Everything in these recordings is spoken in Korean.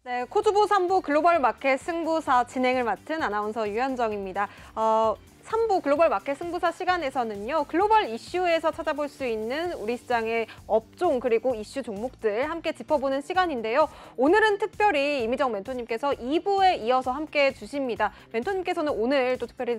네, 코주보 3부 글로벌 마켓 승부사 진행을 맡은 아나운서 유현정입니다. 3부 글로벌 마켓 승부사 시간에서는요, 글로벌 이슈에서 찾아볼 수 있는 우리 시장의 업종 그리고 이슈 종목들 함께 짚어보는 시간인데요. 오늘은 특별히 이미정 멘토님께서 2부에 이어서 함께 해주십니다. 멘토님께서는 오늘 또 특별히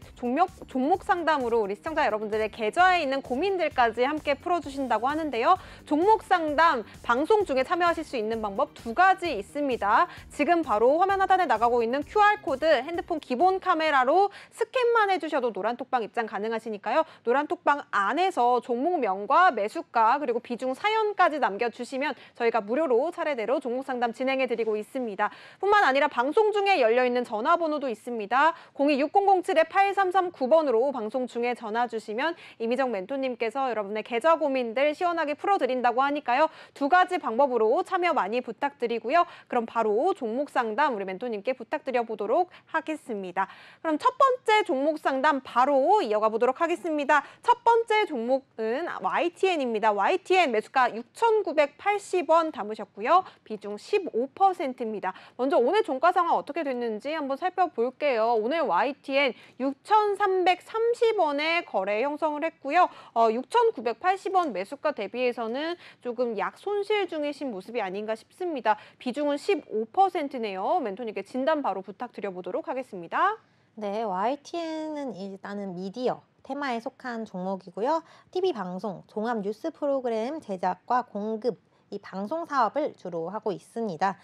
종목 상담으로 우리 시청자 여러분들의 계좌에 있는 고민들까지 함께 풀어주신다고 하는데요. 종목 상담 방송 중에 참여하실 수 있는 방법 2가지 있습니다. 지금 바로 화면 하단에 나가고 있는 QR코드 핸드폰 기본 카메라로 스캔만 해주셔도 노란톡방 입장 가능하시니까요. 노란톡방 안에서 종목명과 매수가 그리고 비중 사연까지 남겨주시면 저희가 무료로 차례대로 종목 상담 진행해드리고 있습니다. 뿐만 아니라 방송 중에 열려있는 전화번호도 있습니다. 026007-8339번으로 방송 중에 전화 주시면 이미정 멘토님께서 여러분의 계좌 고민들 시원하게 풀어드린다고 하니까요. 2가지 방법으로 참여 많이 부탁드리고요. 그럼 바로 종목 상담 우리 멘토님께 부탁드려 보도록 하겠습니다. 그럼 첫 번째 종목 상담 바로 이어가 보도록 하겠습니다. 첫 번째 종목은 YTN입니다. YTN 매수가 6,980원 담으셨고요. 비중 15%입니다. 먼저 오늘 종가 상황 어떻게 됐는지 한번 살펴볼게요. 오늘 YTN 6,330원에 거래 형성을 했고요. 6,980원 매수가 대비해서는 조금 약 손실 중이신 모습이 아닌가 싶습니다. 비중은 15%네요. 멘토님께 진단 바로 부탁드려 보도록 하겠습니다. 네, YTN은 일단은 미디어 테마에 속한 종목이고요. TV 방송, 종합 뉴스 프로그램 제작과 공급, 이 방송 사업을 주로 하고 있습니다.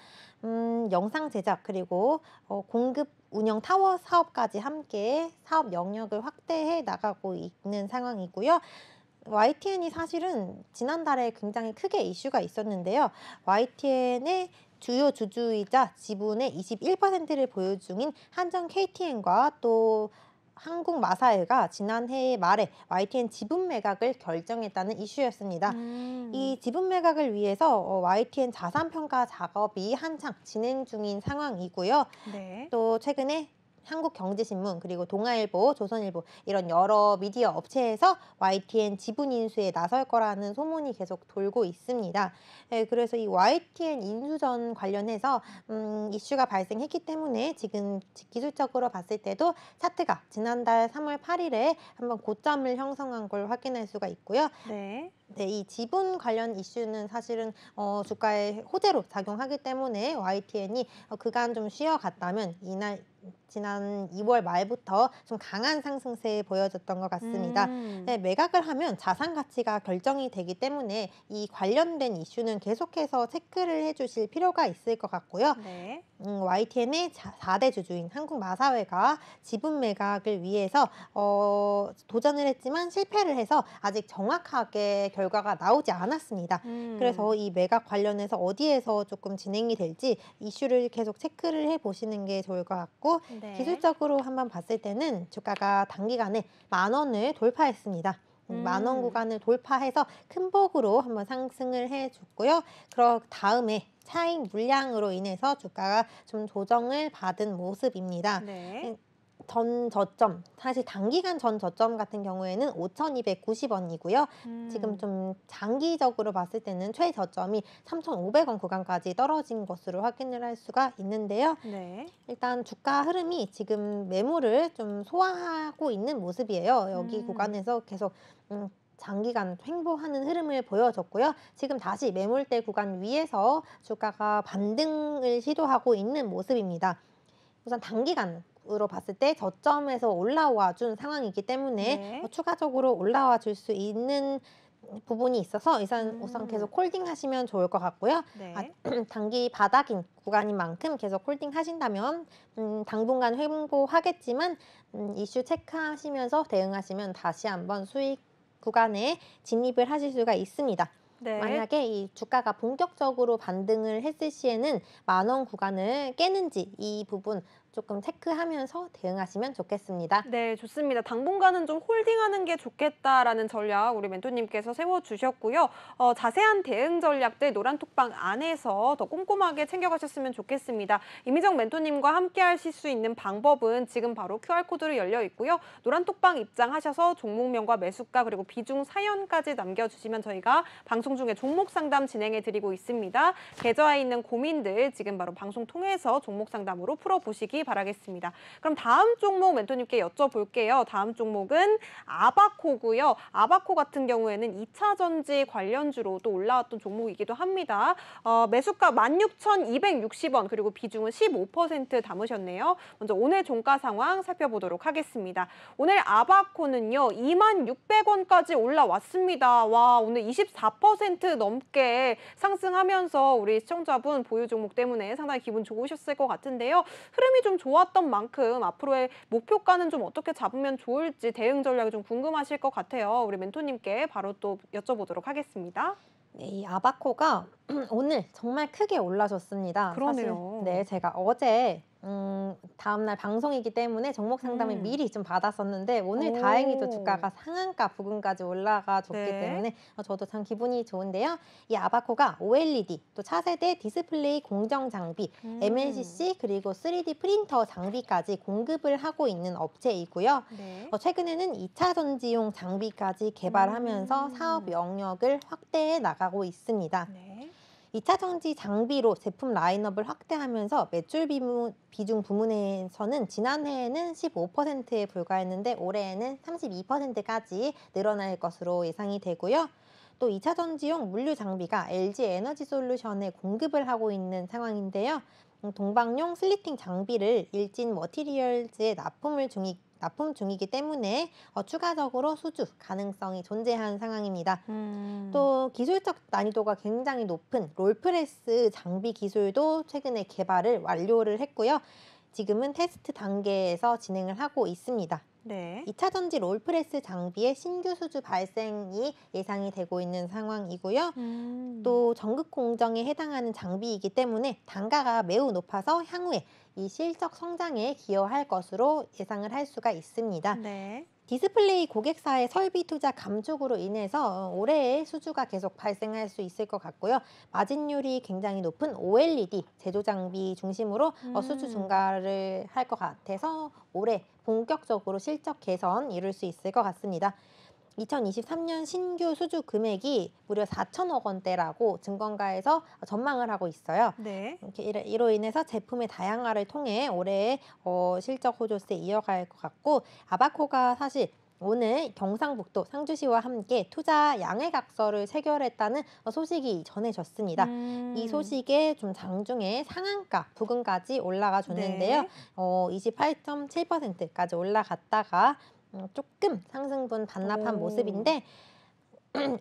영상 제작 그리고 공급 운영 타워 사업까지 함께 사업 영역을 확대해 나가고 있는 상황이고요. YTN이 사실은 지난달에 굉장히 크게 이슈가 있었는데요. YTN의 주요 주주이자 지분의 21%를 보유 중인 한전 KTN과 또 한국마사회가 지난해 말에 YTN 지분 매각을 결정했다는 이슈였습니다. 이 지분 매각을 위해서 YTN 자산평가 작업이 한창 진행 중인 상황이고요. 네. 또 최근에 한국경제신문 그리고 동아일보, 조선일보 이런 여러 미디어 업체에서 YTN 지분 인수에 나설 거라는 소문이 계속 돌고 있습니다. 네, 그래서 이 YTN 인수전 관련해서 이슈가 발생했기 때문에 지금 기술적으로 봤을 때도 차트가 지난달 3월 8일에 한번 고점을 형성한 걸 확인할 수가 있고요. 네. 네, 이 지분 관련 이슈는 사실은 주가에 호재로 작용하기 때문에 YTN이 그간 좀 쉬어갔다면 지난 2월 말부터 좀 강한 상승세 보여졌던 것 같습니다. 네, 매각을 하면 자산 가치가 결정이 되기 때문에 이 관련된 이슈는 계속해서 체크를 해주실 필요가 있을 것 같고요. 네. YTN의 4대 주주인 한국마사회가 지분 매각을 위해서 도전을 했지만 실패를 해서 아직 정확하게 결과가 나오지 않았습니다. 그래서 이 매각 관련해서 어디에서 조금 진행이 될지 이슈를 계속 체크를 해보시는 게 좋을 것 같고 네. 기술적으로 한번 봤을 때는 주가가 단기간에 10,000원을 돌파했습니다. 10,000원 구간을 돌파해서 큰 폭으로 한번 상승을 해줬고요. 그 다음에 차익 물량으로 인해서 주가가 좀 조정을 받은 모습입니다. 네. 전 저점, 사실 단기간 전 저점 같은 경우에는 5,290원이고요. 지금 좀 장기적으로 봤을 때는 최저점이 3,500원 구간까지 떨어진 것으로 확인을 할 수가 있는데요. 네. 일단 주가 흐름이 지금 매물을 좀 소화하고 있는 모습이에요. 여기 구간에서 계속 장기간 횡보하는 흐름을 보여줬고요. 지금 다시 매물대 구간 위에서 주가가 반등을 시도하고 있는 모습입니다. 우선 단기간으로 봤을 때 저점에서 올라와 준 상황이기 때문에 네. 추가적으로 올라와 줄 수 있는 부분이 있어서 우선 계속 홀딩 하시면 좋을 것 같고요. 네. 단기 바닥인 구간인 만큼 계속 홀딩 하신다면 당분간 횡보하겠지만 이슈 체크하시면서 대응하시면 다시 한번 수익 구간에 진입을 하실 수가 있습니다. 네. 만약에 이 주가가 본격적으로 반등을 했을 시에는 10,000원 구간을 깨는지 이 부분 조금 체크하면서 대응하시면 좋겠습니다. 네, 좋습니다. 당분간은 좀 홀딩하는 게 좋겠다라는 전략 우리 멘토님께서 세워주셨고요. 자세한 대응 전략들 노란톡방 안에서 더 꼼꼼하게 챙겨가셨으면 좋겠습니다. 이미정 멘토님과 함께 하실 수 있는 방법은 지금 바로 QR코드로 열려 있고요. 노란톡방 입장하셔서 종목명과 매수가 그리고 비중 사연까지 남겨주시면 저희가 방송 중에 종목 상담 진행해드리고 있습니다. 계좌에 있는 고민들 지금 바로 방송 통해서 종목 상담으로 풀어보시기 바라겠습니다. 그럼 다음 종목 멘토님께 여쭤볼게요. 다음 종목은 아바코고요. 아바코 같은 경우에는 2차 전지 관련주로 또 올라왔던 종목이기도 합니다. 매수가 16,260원 그리고 비중은 15% 담으셨네요. 먼저 오늘 종가 상황 살펴보도록 하겠습니다. 오늘 아바코는요. 26,600원까지 올라왔습니다. 와, 오늘 24% 넘게 상승하면서 우리 시청자분 보유 종목 때문에 상당히 기분 좋으셨을 것 같은데요. 흐름이 좀 좋았던 만큼 앞으로의 목표가는 좀 어떻게 잡으면 좋을지 대응 전략이 좀 궁금하실 것 같아요. 우리 멘토님께 바로 또 여쭤보도록 하겠습니다. 네, 이 아바코가 오늘 정말 크게 올라줬습니다. 그러네요. 사실 네, 제가 어제 다음날 방송이기 때문에 종목 상담을 미리 좀 받았었는데 오늘 오. 다행히도 주가가 상한가 부근까지 올라가 줬기 네. 때문에 저도 참 기분이 좋은데요. 이 아바코가 OLED, 또 차세대 디스플레이 공정 장비, MLCC 그리고 3D 프린터 장비까지 공급을 하고 있는 업체이고요. 네. 최근에는 2차 전지용 장비까지 개발하면서 사업 영역을 확대해 나가고 있습니다. 네. 2차 전지 장비로 제품 라인업을 확대하면서 매출 비중 부문에서는 지난해에는 15%에 불과했는데 올해에는 32%까지 늘어날 것으로 예상이 되고요. 또 2차 전지용 물류 장비가 LG 에너지 솔루션에 공급을 하고 있는 상황인데요. 동방용 슬리팅 장비를 일진 머티리얼즈에 납품 중이기 때문에 추가적으로 수주 가능성이 존재한 상황입니다. 또 기술적 난이도가 굉장히 높은 롤프레스 장비 기술도 최근에 개발을 완료를 했고요. 지금은 테스트 단계에서 진행을 하고 있습니다. 네. 2차 전지 롤프레스 장비의 신규 수주 발생이 예상이 되고 있는 상황이고요. 또 전극 공정에 해당하는 장비이기 때문에 단가가 매우 높아서 향후에 이 실적 성장에 기여할 것으로 예상을 할 수가 있습니다. 네. 디스플레이 고객사의 설비 투자 감축으로 인해서 올해의 수주가 계속 발생할 수 있을 것 같고요. 마진율이 굉장히 높은 OLED 제조 장비 중심으로 수주 증가를 할 것 같아서 올해 본격적으로 실적 개선 이룰 수 있을 것 같습니다. 2023년 신규 수주 금액이 무려 4천억 원대라고 증권가에서 전망을 하고 있어요. 네. 이로 인해서 제품의 다양화를 통해 올해 실적 호조세 이어갈 것 같고 아바코가 사실 오늘 경상북도 상주시와 함께 투자 양해각서를 체결했다는 소식이 전해졌습니다. 이 소식에 좀 장중에 상한가 부근까지 올라가 줬는데요. 네. 28.7%까지 올라갔다가 조금 상승분 반납한 오. 모습인데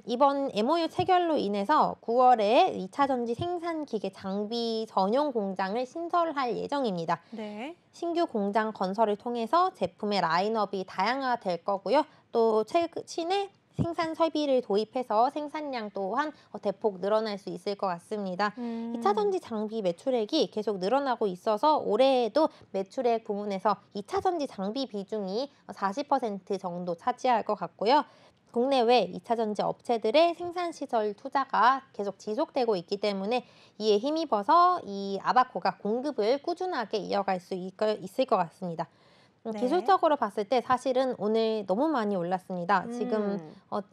이번 MOU 체결로 인해서 9월에 2차 전지 생산 기계 장비 전용 공장을 신설할 예정입니다. 네. 신규 공장 건설을 통해서 제품의 라인업이 다양화될 거고요. 또 최신의 생산 설비를 도입해서 생산량 또한 대폭 늘어날 수 있을 것 같습니다. 2차 전지 장비 매출액이 계속 늘어나고 있어서 올해에도 매출액 부문에서 2차 전지 장비 비중이 40% 정도 차지할 것 같고요. 국내외 2차 전지 업체들의 생산시설 투자가 계속 지속되고 있기 때문에 이에 힘입어서 이 아바코가 공급을 꾸준하게 이어갈 수 있을 것 같습니다. 네. 기술적으로 봤을 때 사실은 오늘 너무 많이 올랐습니다. 지금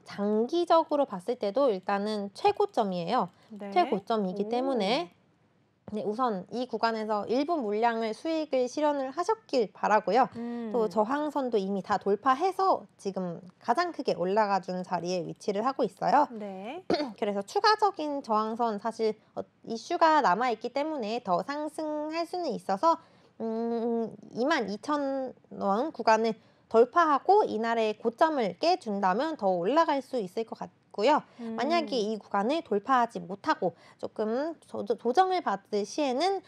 장기적으로 봤을 때도 일단은 최고점이에요. 네. 최고점이기 오. 때문에 네, 우선 이 구간에서 일부 물량을 수익을 실현을 하셨길 바라고요. 또 저항선도 이미 다 돌파해서 지금 가장 크게 올라가 준 자리에 위치를 하고 있어요. 네. 그래서 추가적인 저항선 사실 이슈가 남아있기 때문에 더 상승할 수는 있어서 22,000원 구간을 돌파하고 이날의 고점을 깨준다면 더 올라갈 수 있을 것 같고요. 만약에 이 구간을 돌파하지 못하고 조금 조정을 받을 시에는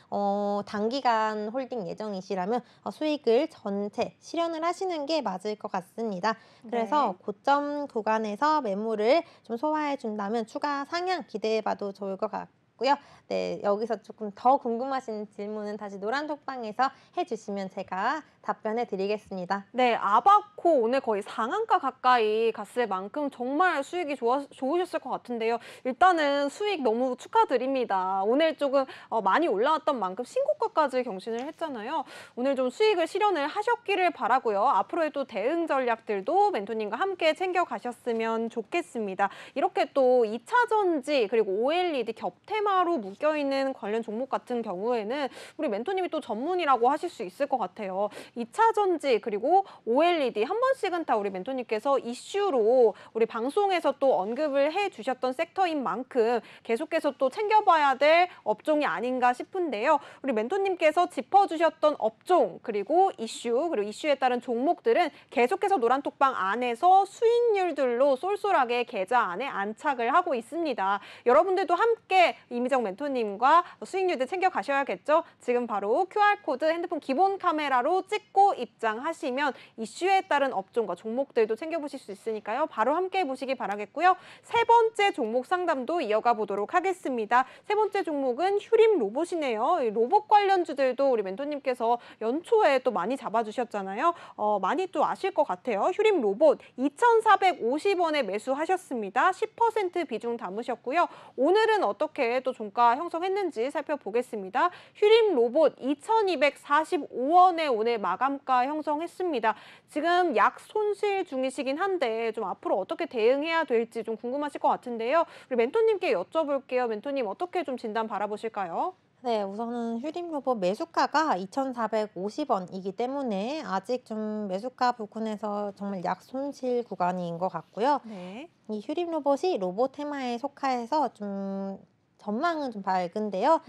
단기간 홀딩 예정이시라면 수익을 전체 실현을 하시는 게 맞을 것 같습니다. 그래서 네. 고점 구간에서 매물을 좀 소화해 준다면 추가 상향 기대해 봐도 좋을 것 같고 있고요. 네, 여기서 조금 더 궁금하신 질문은 다시 노란톡방에서 해주시면 제가 답변해 드리겠습니다. 네, 아바코 오늘 거의 상한가 가까이 갔을 만큼 정말 수익이 좋으셨을 것 같은데요. 일단은 수익 너무 축하드립니다. 오늘 조금 많이 올라왔던 만큼 신고가까지 경신을 했잖아요. 오늘 좀 수익을 실현을 하셨기를 바라고요. 앞으로의 또 대응 전략들도 멘토님과 함께 챙겨가셨으면 좋겠습니다. 이렇게 또 2차 전지 그리고 OLED 겹테마로 묶여있는 관련 종목 같은 경우에는 우리 멘토님이 또 전문이라고 하실 수 있을 것 같아요. 2차 전지 그리고 OLED 한 번씩은 다 우리 멘토님께서 이슈로 우리 방송에서 또 언급을 해주셨던 섹터인 만큼 계속해서 또 챙겨봐야 될 업종이 아닌가 싶은데요. 우리 멘토님께서 짚어주셨던 업종 그리고 이슈에 따른 종목들은 계속해서 노란톡방 안에서 수익률들로 쏠쏠하게 계좌 안에 안착을 하고 있습니다. 여러분들도 함께 이미정 멘토님과 수익률들 챙겨가셔야겠죠? 지금 바로 QR코드 핸드폰 기본 카메라로 찍고 입장하시면 이슈에 따른 업종과 종목들도 챙겨보실 수 있으니까요. 바로 함께 보시기 바라겠고요. 세 번째 종목 상담도 이어가 보도록 하겠습니다. 세 번째 종목은 휴림 로봇이네요. 이 로봇 관련주들도 우리 멘토님께서 연초에 또 많이 잡아주셨잖아요. 많이 또 아실 것 같아요. 휴림 로봇 2,450원에 매수하셨습니다. 10% 비중 담으셨고요. 오늘은 어떻게 또 종가 형성했는지 살펴보겠습니다. 휴림 로봇 2,245원에 오늘 마감가 형성했습니다. 지금 약 손실 중이시긴 한데 좀 앞으로 어떻게 대응해야 될지 좀 궁금하실 것 같은데요. 우리 멘토님께 여쭤볼게요. 멘토님 어떻게 좀 진단 바라보실까요? 네, 우선은 휴림 로봇 매수가가 2,450원이기 때문에 아직 좀 매수가 부근에서 정말 약손실 구간인 것 같고요. 네. 이 휴림 로봇이 로봇 테마에 속하여서 좀 전망은 좀 밝은데요.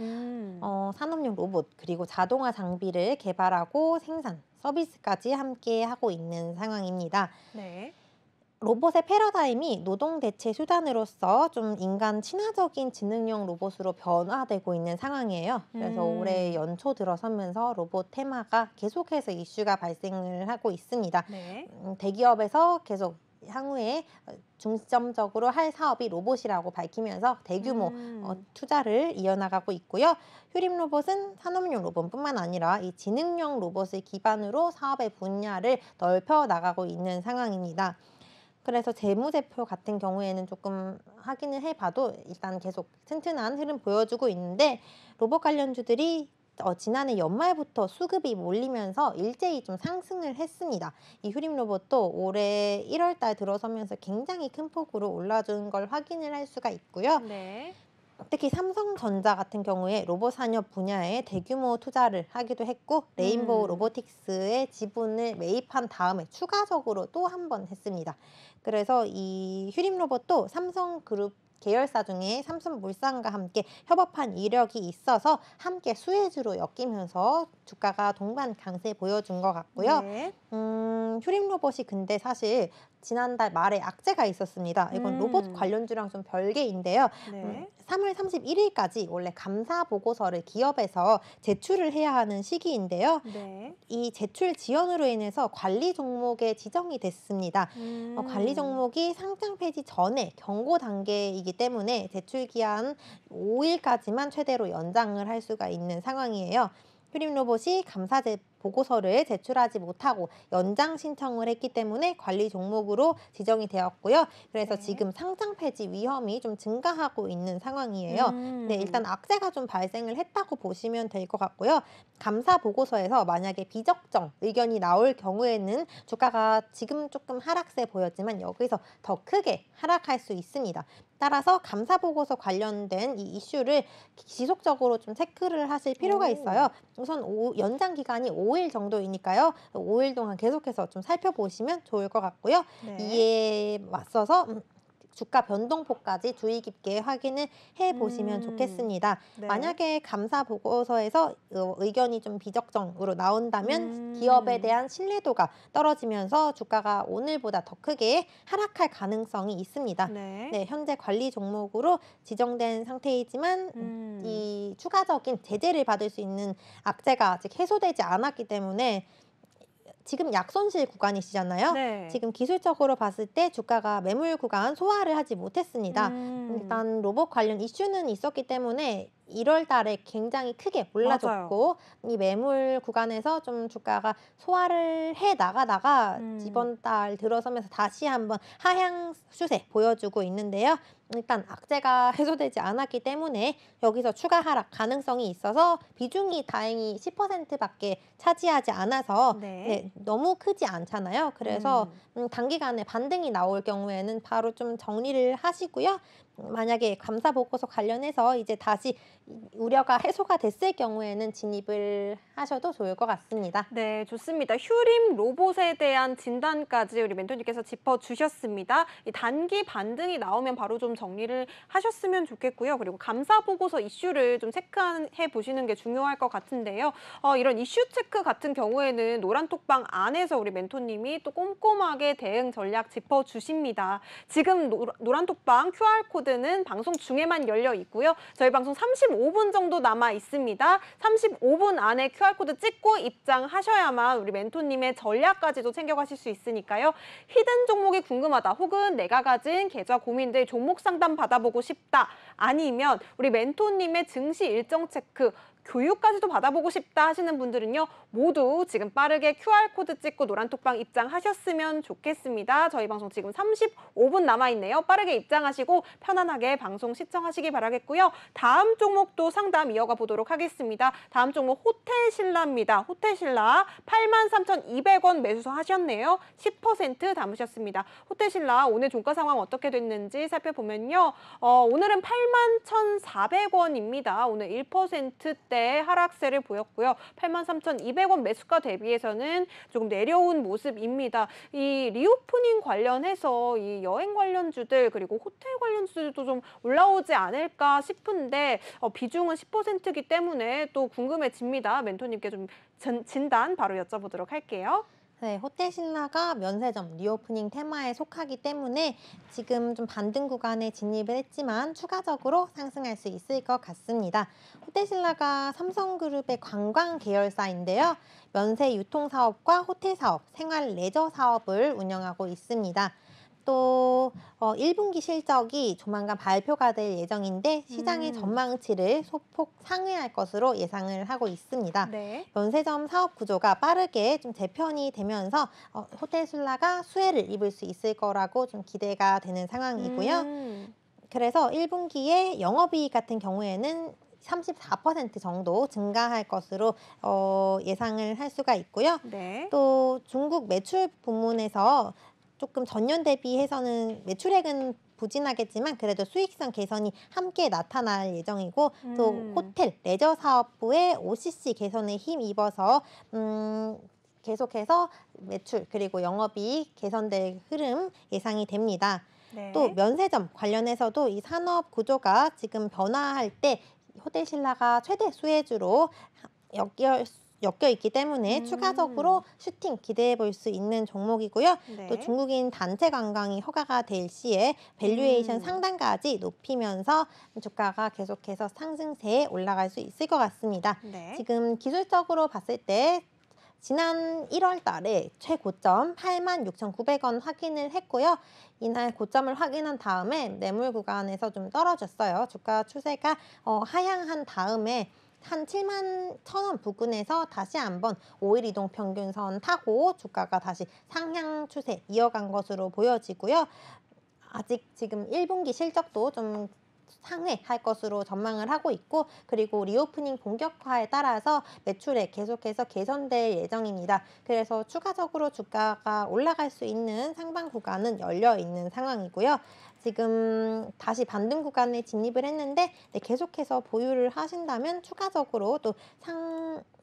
산업용 로봇 그리고 자동화 장비를 개발하고 생산, 서비스까지 함께 하고 있는 상황입니다. 네. 로봇의 패러다임이 노동 대체 수단으로서 좀 인간 친화적인 지능형 로봇으로 변화되고 있는 상황이에요. 그래서 올해 연초 들어서면서 로봇 테마가 계속해서 이슈가 발생을 하고 있습니다. 네. 대기업에서 계속 향후에 중점적으로 할 사업이 로봇이라고 밝히면서 대규모 투자를 이어나가고 있고요. 휴림 로봇은 산업용 로봇뿐만 아니라 이 지능형 로봇을 기반으로 사업의 분야를 넓혀 나가고 있는 상황입니다. 그래서 재무제표 같은 경우에는 조금 확인을 해봐도 일단 계속 튼튼한 흐름 보여주고 있는데 로봇 관련주들이 지난해 연말부터 수급이 몰리면서 일제히 좀 상승을 했습니다. 이 휴림 로봇도 올해 1월 달 들어서면서 굉장히 큰 폭으로 올라준 걸 확인을 할 수가 있고요. 네. 특히 삼성전자 같은 경우에 로봇 산업 분야에 대규모 투자를 하기도 했고 레인보우 로보틱스의 지분을 매입한 다음에 추가적으로 또 한 번 했습니다. 그래서 이 휴림 로봇도 삼성그룹 계열사 중에 삼성물산과 함께 협업한 이력이 있어서 함께 수혜주로 엮이면서 주가가 동반 강세 보여준 것 같고요. 네. 휴림 로봇이 근데 사실 지난달 말에 악재가 있었습니다. 이건 로봇 관련주랑 좀 별개인데요. 네. 3월 31일까지 원래 감사 보고서를 기업에서 제출을 해야 하는 시기인데요. 네. 이 제출 지연으로 인해서 관리 종목에 지정이 됐습니다. 관리 종목이 상장 폐지 전에 경고 단계이기 때문에 제출 기한 5일까지만 최대로 연장을 할 수가 있는 상황이에요. 휴림 로봇이 감사 보고서를 제출하지 못하고 연장 신청을 했기 때문에 관리 종목으로 지정이 되었고요. 그래서 네. 지금 상장 폐지 위험이 좀 증가하고 있는 상황이에요. 네, 일단 악재가 좀 발생을 했다고 보시면 될 것 같고요. 감사 보고서에서 만약에 비적정 의견이 나올 경우에는 주가가 지금 조금 하락세 보였지만 여기서 더 크게 하락할 수 있습니다. 따라서 감사 보고서 관련된 이 이슈를 지속적으로 좀 체크를 하실 필요가 있어요. 우선 연장 기간이 5일 정도이니까요. 5일 동안 계속해서 좀 살펴보시면 좋을 것 같고요. 네. 이에 맞서서 주가 변동폭까지 주의 깊게 확인을 해보시면 좋겠습니다. 네. 만약에 감사 보고서에서 의견이 좀 비적정으로 나온다면 기업에 대한 신뢰도가 떨어지면서 주가가 오늘보다 더 크게 하락할 가능성이 있습니다. 네. 네, 현재 관리 종목으로 지정된 상태이지만 이 추가적인 제재를 받을 수 있는 악재가 아직 해소되지 않았기 때문에 지금 약손실 구간이시잖아요. 네. 지금 기술적으로 봤을 때 주가가 매물 구간 소화를 하지 못했습니다. 일단 로봇 관련 이슈는 있었기 때문에 1월 달에 굉장히 크게 맞아요. 올라줬고 이 매물 구간에서 좀 주가가 소화를 해 나가다가 이번 달 들어서면서 다시 한번 하향 추세 보여주고 있는데요. 일단 악재가 해소되지 않았기 때문에 여기서 추가 하락 가능성이 있어서 비중이 다행히 10%밖에 차지하지 않아서 네. 네, 너무 크지 않잖아요. 그래서 단기간에 반등이 나올 경우에는 바로 좀 정리를 하시고요. 만약에 감사 보고서 관련해서 이제 다시 우려가 해소가 됐을 경우에는 진입을 하셔도 좋을 것 같습니다. 네, 좋습니다. 휴림 로봇에 대한 진단까지 우리 멘토님께서 짚어주셨습니다. 이 단기 반등이 나오면 바로 좀 정리를 하셨으면 좋겠고요. 그리고 감사 보고서 이슈를 좀 체크해 보시는 게 중요할 것 같은데요. 이런 이슈 체크 같은 경우에는 노란톡방 안에서 우리 멘토님이 또 꼼꼼하게 대응 전략 짚어주십니다. 지금 노란톡방 QR코드는 방송 중에만 열려 있고요. 저희 방송 35분 정도 남아 있습니다. 35분 안에 QR코드 찍고 입장하셔야만 우리 멘토님의 전략까지도 챙겨가실 수 있으니까요. 히든 종목이 궁금하다 혹은 내가 가진 계좌 고민들 종목 상담 받아보고 싶다. 아니면 우리 멘토님의 증시 일정 체크 교육까지도 받아보고 싶다 하시는 분들은요. 모두 지금 빠르게 QR코드 찍고 노란톡방 입장하셨으면 좋겠습니다. 저희 방송 지금 35분 남아있네요. 빠르게 입장하시고 편안하게 방송 시청하시기 바라겠고요. 다음 종목도 상담 이어가 보도록 하겠습니다. 다음 종목 호텔신라입니다. 호텔신라 83,200원 매수 하셨네요. 10% 담으셨습니다. 호텔신라 오늘 종가 상황 어떻게 됐는지 살펴보면요. 오늘은 81,400원입니다. 오늘 1%대 하락세를 보였고요. 83,200원 매수가 대비해서는 조금 내려온 모습입니다. 이 리오프닝 관련해서 이 여행 관련주들 그리고 호텔 관련주들도 좀 올라오지 않을까 싶은데 비중은 10%이기 때문에 또 궁금해집니다. 멘토님께 좀 진단 바로 여쭤보도록 할게요. 네, 호텔신라가 면세점 리오프닝 테마에 속하기 때문에 지금 좀 반등 구간에 진입을 했지만 추가적으로 상승할 수 있을 것 같습니다. 호텔신라가 삼성그룹의 관광 계열사인데요. 면세 유통 사업과 호텔 사업, 생활 레저 사업을 운영하고 있습니다. 또 1분기 실적이 조만간 발표가 될 예정인데 시장의 전망치를 소폭 상회할 것으로 예상을 하고 있습니다. 네. 면세점 사업 구조가 빠르게 좀 재편이 되면서 호텔신라가 수혜를 입을 수 있을 거라고 좀 기대가 되는 상황이고요. 그래서 1분기에 영업이익 같은 경우에는 34% 정도 증가할 것으로 예상을 할 수가 있고요. 네. 또 중국 매출 부문에서 조금 전년 대비해서는 매출액은 부진하겠지만 그래도 수익성 개선이 함께 나타날 예정이고 또 호텔, 레저 사업부의 OCC 개선에 힘입어서 계속해서 매출 그리고 영업이익 개선될 흐름 예상이 됩니다. 네. 또 면세점 관련해서도 이 산업 구조가 지금 변화할 때 호텔신라가 최대 수혜주로 엮여 있기 때문에 추가적으로 슈팅 기대해 볼 수 있는 종목이고요. 네. 또 중국인 단체 관광이 허가가 될 시에 밸류에이션 상단까지 높이면서 주가가 계속해서 상승세에 올라갈 수 있을 것 같습니다. 네. 지금 기술적으로 봤을 때 지난 1월 달에 최고점 86,900원 확인을 했고요. 이날 고점을 확인한 다음에 매물 구간에서 좀 떨어졌어요. 주가 추세가 하향한 다음에 한 71,000원 부근에서 다시 한번 5일 이동 평균선 타고 주가가 다시 상향 추세 이어간 것으로 보여지고요. 아직 지금 1분기 실적도 좀 상회할 것으로 전망을 하고 있고 그리고 리오프닝 본격화에 따라서 매출액 계속해서 개선될 예정입니다. 그래서 추가적으로 주가가 올라갈 수 있는 상방 구간은 열려 있는 상황이고요. 지금 다시 반등 구간에 진입을 했는데 계속해서 보유를 하신다면 추가적으로 또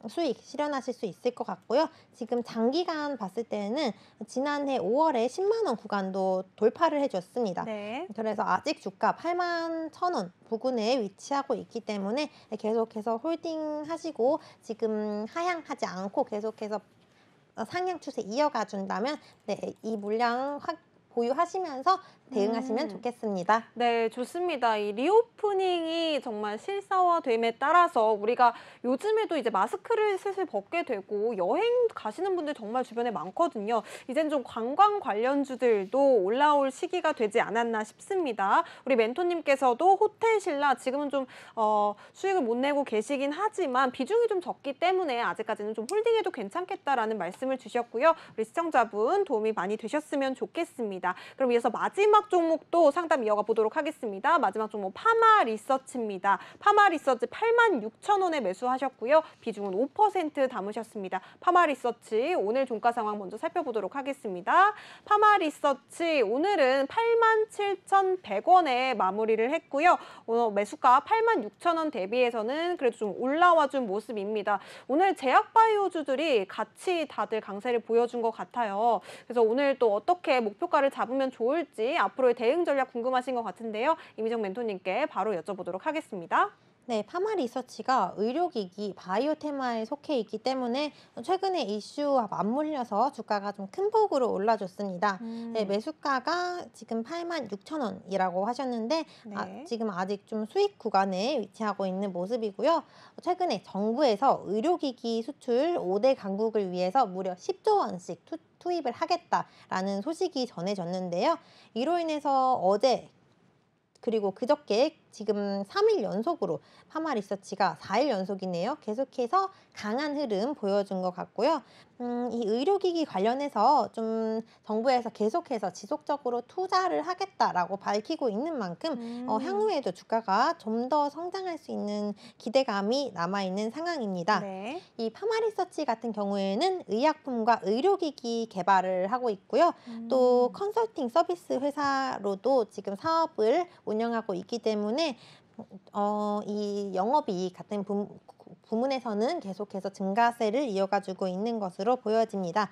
수익 실현하실 수 있을 것 같고요. 지금 장기간 봤을 때는 지난해 5월에 10만 원 구간도 돌파를 해줬습니다. 네. 그래서 아직 주가 81,000원 부근에 위치하고 있기 때문에 계속해서 홀딩하시고 지금 하향하지 않고 계속해서 상향 추세 이어가 준다면 이 물량 보유하시면서 대응하시면 좋겠습니다. 네, 좋습니다. 이 리오프닝이 정말 실사화됨에 따라서 우리가 요즘에도 이제 마스크를 슬슬 벗게 되고 여행 가시는 분들 정말 주변에 많거든요. 이젠 좀 관광 관련주들도 올라올 시기가 되지 않았나 싶습니다. 우리 멘토님께서도 호텔 신라 지금은 좀 수익을 못 내고 계시긴 하지만 비중이 좀 적기 때문에 아직까지는 좀 홀딩해도 괜찮겠다라는 말씀을 주셨고요. 우리 시청자분 도움이 많이 되셨으면 좋겠습니다. 그럼 이어서 마지막 종목도 상담 이어가 보도록 하겠습니다. 마지막 종목 파마 리서치입니다. 파마 리서치 86,000원에 매수하셨고요. 비중은 5% 담으셨습니다. 파마 리서치 오늘 종가 상황 먼저 살펴보도록 하겠습니다. 파마 리서치 오늘은 87,100원에 마무리를 했고요. 오늘 매수가 86,000원 대비해서는 그래도 좀 올라와준 모습입니다. 오늘 제약바이오주들이 같이 다들 강세를 보여준 것 같아요. 그래서 오늘 또 어떻게 목표가를 잡으면 좋을지 앞으로의 대응 전략 궁금하신 것 같은데요. 이미정 멘토님께 바로 여쭤보도록 하겠습니다. 네, 파마 리서치가 의료기기, 바이오 테마에 속해 있기 때문에 최근에 이슈와 맞물려서 주가가 좀 큰 폭으로 올라줬습니다. 네, 매수가가 지금 86,000원이라고 하셨는데 네. 지금 아직 좀 수익 구간에 위치하고 있는 모습이고요. 최근에 정부에서 의료기기 수출 5대 강국을 위해서 무려 10조 원씩 투입을 하겠다라는 소식이 전해졌는데요. 이로 인해서 어제 그리고 그저께 지금 3일 연속으로 파마 리서치가 4일 연속이네요. 계속해서 강한 흐름 보여준 것 같고요. 이 의료기기 관련해서 좀 정부에서 계속해서 지속적으로 투자를 하겠다라고 밝히고 있는 만큼 향후에도 주가가 좀 더 성장할 수 있는 기대감이 남아있는 상황입니다. 네. 이 파마 리서치 같은 경우에는 의약품과 의료기기 개발을 하고 있고요. 또 컨설팅 서비스 회사로도 지금 사업을 운영하고 있기 때문에 이 영업이익 같은 부문에서는 계속해서 증가세를 이어가지고 있는 것으로 보여집니다.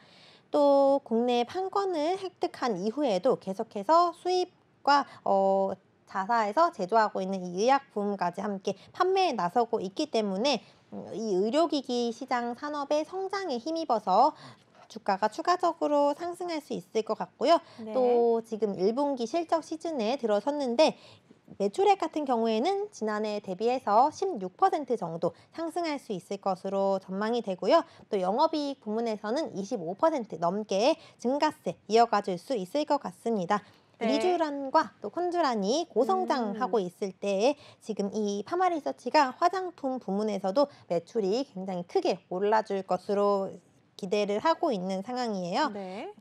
또 국내 판권을 획득한 이후에도 계속해서 수입과 자사에서 제조하고 있는 이 의약품까지 함께 판매에 나서고 있기 때문에 이 의료기기 시장 산업의 성장에 힘입어서 주가가 추가적으로 상승할 수 있을 것 같고요. 네. 또 지금 1분기 실적 시즌에 들어섰는데 매출액 같은 경우에는 지난해 대비해서 16% 정도 상승할 수 있을 것으로 전망이 되고요. 또 영업이익 부문에서는 25% 넘게 증가세 이어가줄 수 있을 것 같습니다. 네. 리쥬란과 또 콘쥬란이 고성장하고 있을 때에 지금 이 파마 리서치가 화장품 부문에서도 매출이 굉장히 크게 올라줄 것으로 기대를 하고 있는 상황이에요. 네.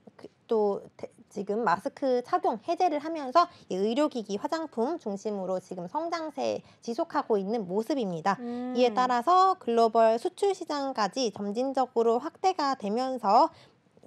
또 지금 마스크 착용 해제를 하면서 이 의료기기 화장품 중심으로 지금 성장세 지속하고 있는 모습입니다. 이에 따라서 글로벌 수출 시장까지 점진적으로 확대가 되면서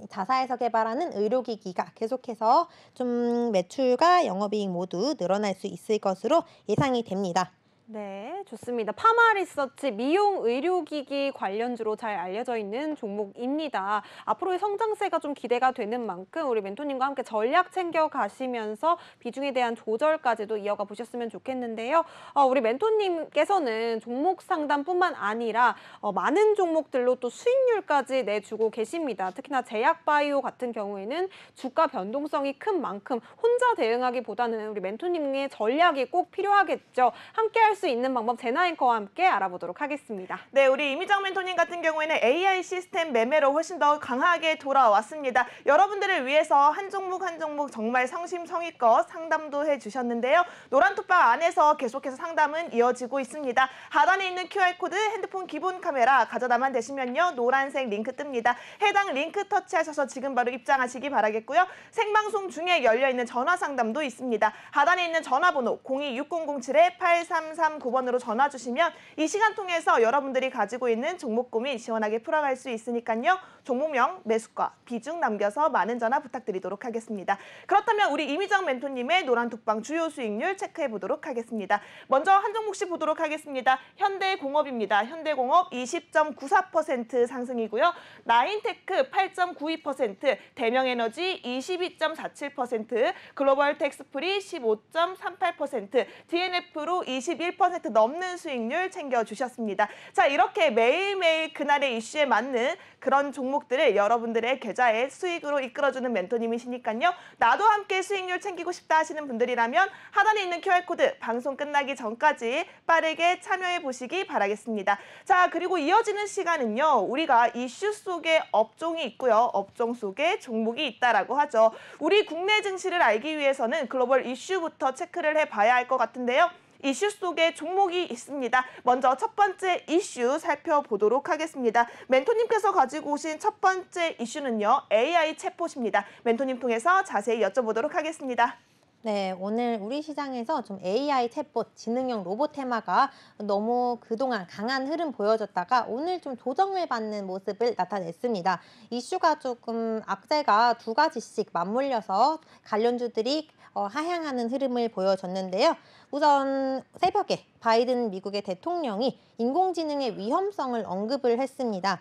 자사에서 개발하는 의료기기가 계속해서 좀 매출과 영업이익 모두 늘어날 수 있을 것으로 예상이 됩니다. 네, 좋습니다. 파마 리서치 미용 의료기기 관련주로 잘 알려져 있는 종목입니다. 앞으로의 성장세가 좀 기대가 되는 만큼 우리 멘토님과 함께 전략 챙겨 가시면서 비중에 대한 조절까지도 이어가 보셨으면 좋겠는데요. 우리 멘토님께서는 종목 상담뿐만 아니라 많은 종목들로 또 수익률까지 내주고 계십니다. 특히나 제약바이오 같은 경우에는 주가 변동성이 큰 만큼 혼자 대응하기보다는 우리 멘토님의 전략이 꼭 필요하겠죠. 함께 할 수 있는 방법 제나앵커와 함께 알아보도록 하겠습니다. 네, 우리 이미정 멘토님 같은 경우에는 AI 시스템 매매로 훨씬 더 강하게 돌아왔습니다. 여러분들을 위해서 한 종목 한 종목 정말 성심성의껏 상담도 해주셨는데요. 노란톡방 안에서 계속해서 상담은 이어지고 있습니다. 하단에 있는 QR코드 핸드폰 기본 카메라 가져다만 되시면요. 노란색 링크 뜹니다. 해당 링크 터치하셔서 지금 바로 입장하시기 바라겠고요. 생방송 중에 열려있는 전화 상담도 있습니다. 하단에 있는 전화번호 026007-8339번으로 전화 주시면 이 시간 통해서 여러분들이 가지고 있는 종목 고민 시원하게 풀어갈 수 있으니까요. 종목명, 매수가, 비중 남겨서 많은 전화 부탁드리도록 하겠습니다. 그렇다면 우리 이미정 멘토님의 노란톡방 주요 수익률 체크해 보도록 하겠습니다. 먼저 한 종목씩 보도록 하겠습니다. 현대공업입니다. 현대공업 20.94% 상승이고요. 나인테크 8.92%, 대명에너지 22.47%, 글로벌 텍스프리 15.38%, DNF로 21% 12% 넘는 수익률 챙겨주셨습니다. 자, 이렇게 매일매일 그날의 이슈에 맞는 그런 종목들을 여러분들의 계좌에 수익으로 이끌어주는 멘토님이시니까요. 나도 함께 수익률 챙기고 싶다 하시는 분들이라면 하단에 있는 QR코드 방송 끝나기 전까지 빠르게 참여해 보시기 바라겠습니다. 자, 그리고 이어지는 시간은요. 우리가 이슈 속에 업종이 있고요. 업종 속에 종목이 있다라고 하죠. 우리 국내 증시를 알기 위해서는 글로벌 이슈부터 체크를 해봐야 할 것 같은데요. 이슈 속에 종목이 있습니다. 먼저 첫 번째 이슈 살펴보도록 하겠습니다. 멘토님께서 가지고 오신 첫 번째 이슈는요. AI 챗봇입니다. 멘토님 통해서 자세히 여쭤보도록 하겠습니다. 네, 오늘 우리 시장에서 좀 AI 챗봇, 지능형 로봇 테마가 너무 그동안 강한 흐름 보여줬다가 오늘 좀 조정을 받는 모습을 나타냈습니다. 이슈가 조금 악재가 두 가지씩 맞물려서 관련주들이 하향하는 흐름을 보여줬는데요. 우선 새벽에 바이든 미국의 대통령이 인공지능의 위험성을 언급을 했습니다.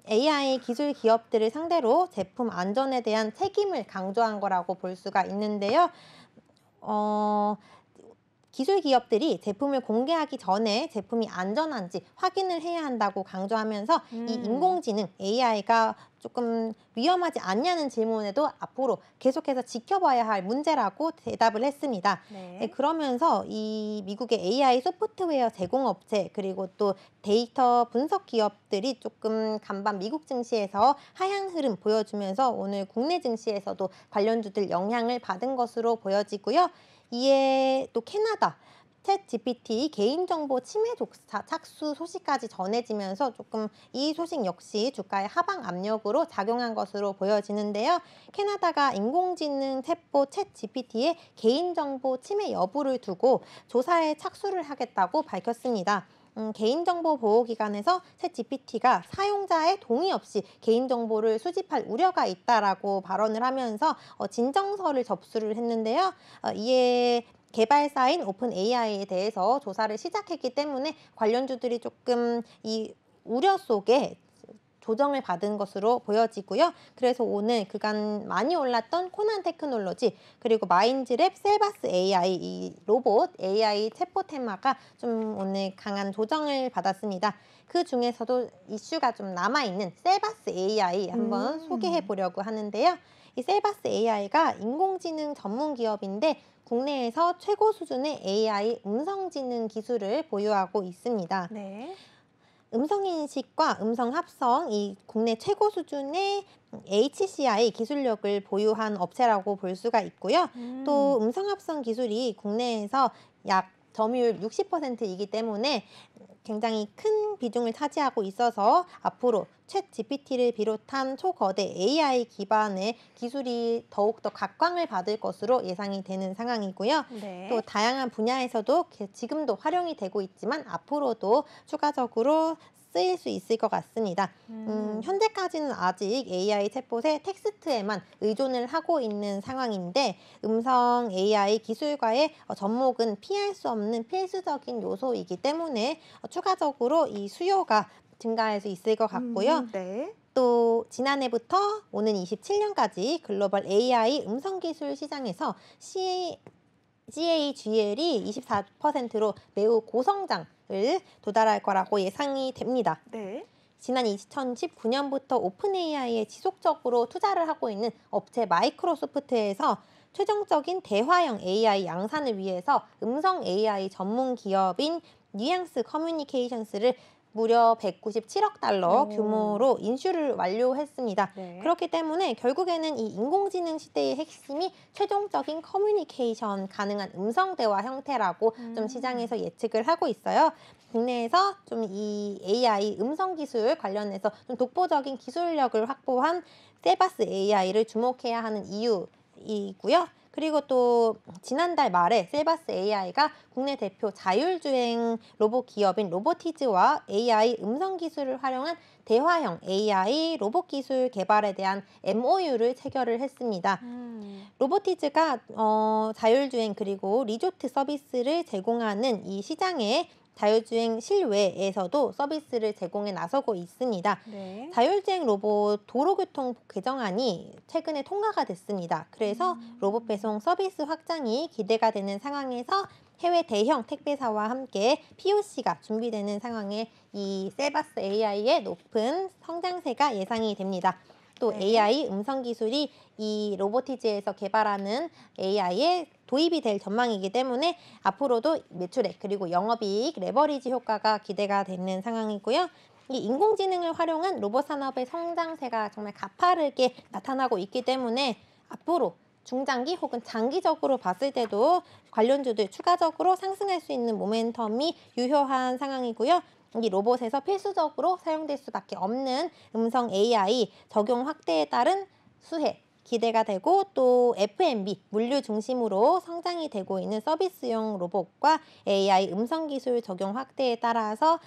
AI 기술 기업들을 상대로 제품 안전에 대한 책임을 강조한 거라고 볼 수가 있는데요. 기술 기업들이 제품을 공개하기 전에 제품이 안전한지 확인을 해야 한다고 강조하면서 이 인공지능 AI가 조금 위험하지 않냐는 질문에도 앞으로 계속해서 지켜봐야 할 문제라고 대답을 했습니다. 네, 그러면서 이 미국의 AI 소프트웨어 제공업체 그리고 또 데이터 분석 기업들이 조금 간밤 미국 증시에서 하향 흐름 보여주면서 오늘 국내 증시에서도 관련주들 영향을 받은 것으로 보여지고요. 이에 또 캐나다 챗 GPT 개인정보 침해 조사 착수 소식까지 전해지면서 조금 이 소식 역시 주가의 하방 압력으로 작용한 것으로 보여지는데요. 캐나다가 인공지능 챗봇 챗 GPT의 개인정보 침해 여부를 두고 조사에 착수를 하겠다고 밝혔습니다. 개인정보 보호기관에서 챗 GPT가 사용자의 동의 없이 개인정보를 수집할 우려가 있다라고 발언을 하면서 진정서를 접수를 했는데요. 이에 개발사인 오픈 AI에 대해서 조사를 시작했기 때문에 관련주들이 조금 이 우려 속에 조정을 받은 것으로 보여지고요. 그래서 오늘 그간 많이 올랐던 코난 테크놀로지 그리고 마인즈랩 셀바스 AI 이 로봇 AI 챗봇 테마가 좀 오늘 강한 조정을 받았습니다. 그 중에서도 이슈가 좀 남아있는 셀바스 AI 한번 소개해 보려고 하는데요. 이 셀바스 AI가 인공지능 전문 기업인데 국내에서 최고 수준의 AI 음성지능 기술을 보유하고 있습니다. 네. 음성인식과 음성합성, 이 국내 최고 수준의 HCI 기술력을 보유한 업체라고 볼 수가 있고요. 또 음성합성 기술이 국내에서 약 점유율 60%이기 때문에 굉장히 큰 비중을 차지하고 있어서 앞으로 챗 GPT를 비롯한 초거대 AI 기반의 기술이 더욱더 각광을 받을 것으로 예상이 되는 상황이고요. 네. 또 다양한 분야에서도 지금도 활용이 되고 있지만 앞으로도 추가적으로 쓰일 수 있을 것 같습니다. 현재까지는 아직 AI 챗봇의 텍스트에만 의존을 하고 있는 상황인데 음성 AI 기술과의 접목은 피할 수 없는 필수적인 요소이기 때문에 추가적으로 이 수요가 증가할 수 있을 것 같고요. 네. 또 지난해부터 오는 27년까지 글로벌 AI 음성기술 시장에서 CAGL이 24%로 매우 고성장을 도달할 거라고 예상이 됩니다. 네. 지난 2019년부터 오픈 AI에 지속적으로 투자를 하고 있는 업체 마이크로소프트에서 최종적인 대화형 AI 양산을 위해서 음성 AI 전문 기업인 뉘앙스 커뮤니케이션스를 무려 197억 달러 규모로 인수를 완료했습니다. 네. 그렇기 때문에 결국에는 이 인공지능 시대의 핵심이 최종적인 커뮤니케이션 가능한 음성 대화 형태라고 좀 시장에서 예측을 하고 있어요. 국내에서 좀 이 AI 음성 기술 관련해서 좀 독보적인 기술력을 확보한 셀바스 AI를 주목해야 하는 이유이고요. 그리고 또 지난달 말에 셀바스 AI가 국내 대표 자율주행 로봇 기업인 로보티즈와 AI 음성 기술을 활용한 대화형 AI 로봇 기술 개발에 대한 MOU를 체결을 했습니다. 로보티즈가 자율주행 그리고 리조트 서비스를 제공하는 이 시장에 자율주행 실외에서도 서비스를 제공해 나서고 있습니다. 네. 자율주행 로봇 도로교통법 개정안이 최근에 통과가 됐습니다. 그래서 로봇 배송 서비스 확장이 기대가 되는 상황에서 해외 대형 택배사와 함께 POC가 준비되는 상황에 이 셀바스 AI의 높은 성장세가 예상이 됩니다. 또 네. AI 음성 기술이 이 로보티즈에서 개발하는 AI에 도입이 될 전망이기 때문에 앞으로도 매출액 그리고 영업이익, 레버리지 효과가 기대가 되는 상황이고요. 이 인공지능을 활용한 로봇 산업의 성장세가 정말 가파르게 나타나고 있기 때문에 앞으로 중장기 혹은 장기적으로 봤을 때도 관련주들 추가적으로 상승할 수 있는 모멘텀이 유효한 상황이고요. 이 로봇에서 필수적으로 사용될 수밖에 없는 음성 AI 적용 확대에 따른 수혜 기대가 되고 또 F&B 물류 중심으로 성장이 되고 있는 서비스용 로봇과 AI 음성 기술 적용 확대에 따라서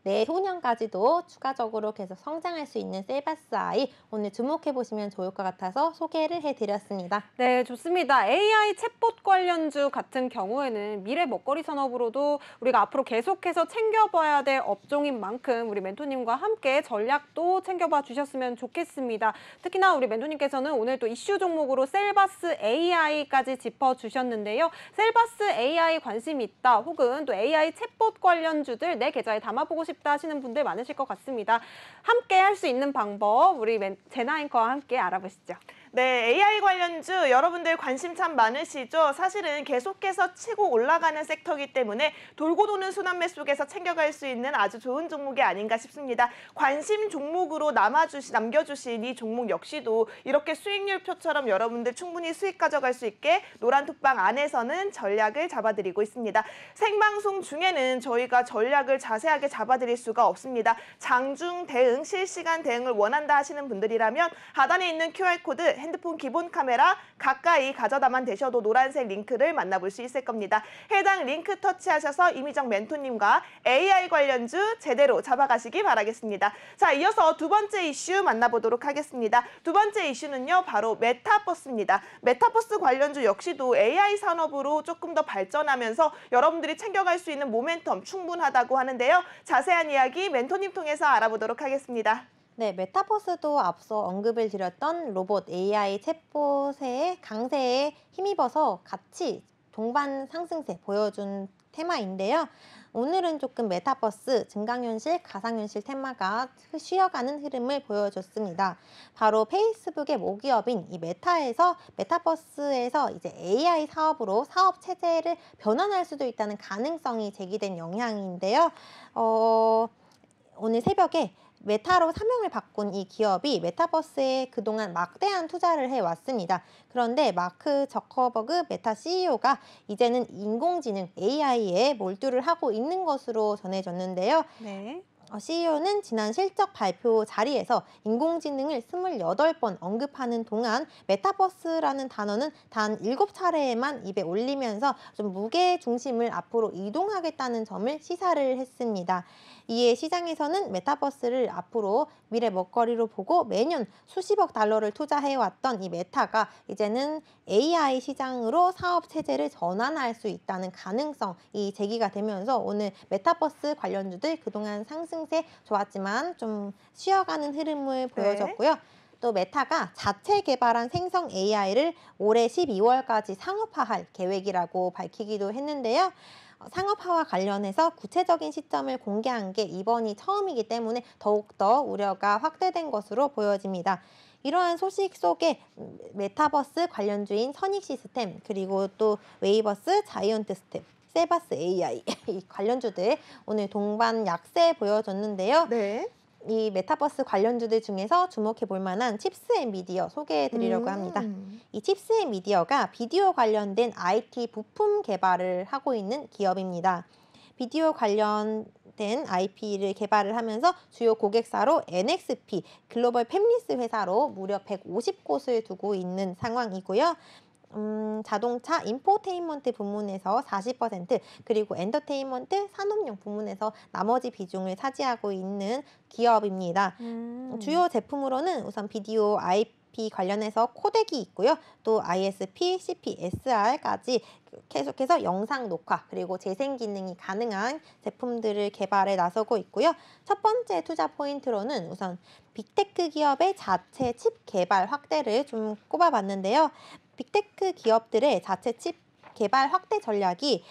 내후년까지도 추가적으로 계속 성장할 수 있는 셀바스 아이 오늘 주목해 보시면 좋을 것 같아서 소개를 해드렸습니다. 네, 좋습니다. AI 챗봇 관련주 같은 경우에는 미래 먹거리 산업으로도 우리가 앞으로 계속해서 챙겨봐야 될 업종인 만큼 우리 멘토님과 함께 전략도 챙겨봐 주셨으면 좋겠습니다. 특히나 우리 멘토님께서는 오늘 또 이슈 종목으로 셀바스 AI까지 짚어주셨는데요. 셀바스 AI 관심 있다 혹은 또 AI 챗봇 관련주들 내 계좌에 담아보고 싶다 하시는 분들 많으실 것 같습니다. 함께 할 수 있는 방법 우리 제나 앵커와 함께 알아보시죠. 네, AI 관련주 여러분들 관심 참 많으시죠? 사실은 계속해서 치고 올라가는 섹터이기 때문에 돌고 도는 순환매 속에서 챙겨갈 수 있는 아주 좋은 종목이 아닌가 싶습니다. 관심 종목으로 남겨주신 이 종목 역시도 이렇게 수익률표처럼 여러분들 충분히 수익 가져갈 수 있게 노란톡방 안에서는 전략을 잡아드리고 있습니다. 생방송 중에는 저희가 전략을 자세하게 잡아드릴 수가 없습니다. 장중 대응, 실시간 대응을 원한다 하시는 분들이라면 하단에 있는 QR코드 핸드폰 기본 카메라 가까이 가져다만 되셔도 노란색 링크를 만나볼 수 있을 겁니다. 해당 링크 터치하셔서 이미정 멘토님과 AI 관련주 제대로 잡아가시기 바라겠습니다. 자, 이어서 두 번째 이슈 만나보도록 하겠습니다. 두 번째 이슈는요, 바로 메타버스입니다. 메타버스 관련주 역시도 AI 산업으로 조금 더 발전하면서 여러분들이 챙겨갈 수 있는 모멘텀 충분하다고 하는데요. 자세한 이야기 멘토님 통해서 알아보도록 하겠습니다. 네, 메타버스도 앞서 언급을 드렸던 로봇 AI 챗봇의 강세에 힘입어서 같이 동반 상승세 보여준 테마인데요. 오늘은 조금 메타버스, 증강현실, 가상현실 테마가 쉬어가는 흐름을 보여줬습니다. 바로 페이스북의 모기업인 이 메타버스에서 이제 AI 사업으로 사업 체제를 변환할 수도 있다는 가능성이 제기된 영향인데요. 오늘 새벽에 메타로 사명을 바꾼 이 기업이 메타버스에 그동안 막대한 투자를 해왔습니다. 그런데 마크 저커버그 메타 CEO가 이제는 인공지능 AI에 몰두를 하고 있는 것으로 전해졌는데요. 네. CEO는 지난 실적 발표 자리에서 인공지능을 28번 언급하는 동안 메타버스라는 단어는 단 7차례에만 입에 올리면서 좀 무게 중심을 앞으로 이동하겠다는 점을 시사를 했습니다. 이에 시장에서는 메타버스를 앞으로 미래 먹거리로 보고 매년 수십억 달러를 투자해왔던 이 메타가 이제는 AI 시장으로 사업 체제를 전환할 수 있다는 가능성이 제기가 되면서 오늘 메타버스 관련주들 그동안 상승세 좋았지만 좀 쉬어가는 흐름을 보여줬고요. 또 메타가 자체 개발한 생성 AI를 올해 12월까지 상업화할 계획이라고 밝히기도 했는데요. 상업화와 관련해서 구체적인 시점을 공개한 게 이번이 처음이기 때문에 더욱더 우려가 확대된 것으로 보여집니다. 이러한 소식 속에 메타버스 관련주인 선익시스템 그리고 또 웨이버스, 자이언트 스텝, 셀바스 AI 이 관련주들 오늘 동반 약세 보여줬는데요. 네. 이 메타버스 관련주들 중에서 주목해 볼 만한 칩스앤미디어 소개해 드리려고 합니다. 이 칩스앤미디어가 비디오 관련된 IT 부품 개발을 하고 있는 기업입니다. 비디오 관련된 IP를 개발을 하면서 주요 고객사로 NXP, 글로벌 팹리스 회사로 무려 150곳을 두고 있는 상황이고요. 자동차 인포테인먼트 부문에서 40% 그리고 엔터테인먼트 산업용 부문에서 나머지 비중을 차지하고 있는 기업입니다. 주요 제품으로는 우선 비디오 IP 관련해서 코덱이 있고요. 또 ISP, CP, SR까지 계속해서 영상 녹화 그리고 재생 기능이 가능한 제품들을 개발에 나서고 있고요. 첫 번째 투자 포인트로는 우선 빅테크 기업의 자체 칩 개발 확대를 좀 꼽아봤는데요. 빅테크 기업들의 자체 칩 개발 확대 전략이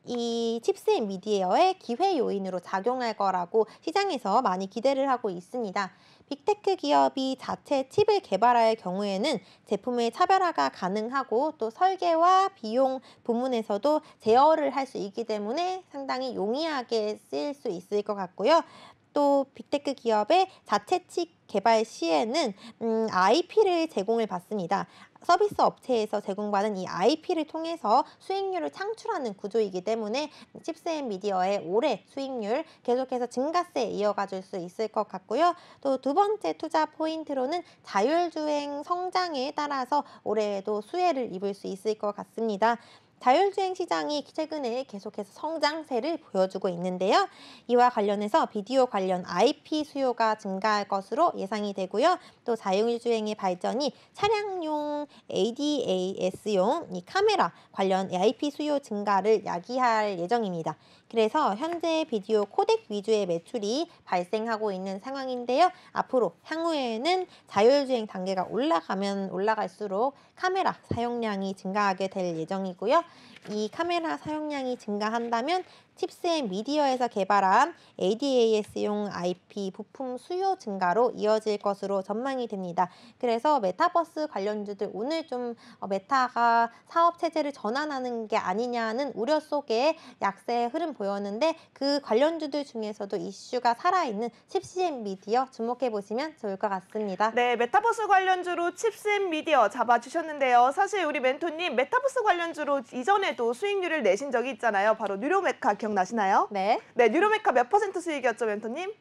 이 칩스 앤 미디어의 기회 요인으로 작용할 거라고 시장에서 많이 기대를 하고 있습니다. 빅테크 기업이 자체 칩을 개발할 경우에는 제품의 차별화가 가능하고 또 설계와 비용 부문에서도 제어를 할 수 있기 때문에 상당히 용이하게 쓰일 수 있을 것 같고요. 또 빅테크 기업의 자체 칩 개발 시에는 IP를 제공을 받습니다. 서비스 업체에서 제공받은 이 IP를 통해서 수익률을 창출하는 구조이기 때문에 칩스 앤 미디어의 올해 수익률 계속해서 증가세에 이어가 줄 수 있을 것 같고요. 또 두 번째 투자 포인트로는 자율주행 성장에 따라서 올해에도 수혜를 입을 수 있을 것 같습니다. 자율주행 시장이 최근에 계속해서 성장세를 보여주고 있는데요. 이와 관련해서 비디오 관련 IP 수요가 증가할 것으로 예상이 되고요. 또 자율주행의 발전이 차량용 ADAS용 이 카메라 관련 IP 수요 증가를 야기할 예정입니다. 그래서 현재 비디오 코덱 위주의 매출이 발생하고 있는 상황인데요. 앞으로 향후에는 자율주행 단계가 올라가면 올라갈수록 카메라 사용량이 증가하게 될 예정이고요. 이 카메라 사용량이 증가한다면 칩스 앤 미디어에서 개발한 ADAS용 IP 부품 수요 증가로 이어질 것으로 전망이 됩니다. 그래서 메타버스 관련주들 오늘 좀 메타가 사업 체제를 전환하는 게 아니냐는 우려 속에 약세 흐름 보였는데 그 관련주들 중에서도 이슈가 살아있는 칩스 앤 미디어 주목해 보시면 좋을 것 같습니다. 네, 메타버스 관련주로 칩스 앤 미디어 잡아주셨는데요. 사실 우리 멘토님 메타버스 관련주로 이전에도 수익률을 내신 적이 있잖아요. 바로 뉴로메카 기억나시나요? 네. 네, 뉴로메카 몇 % 수익이었죠, 멘토님?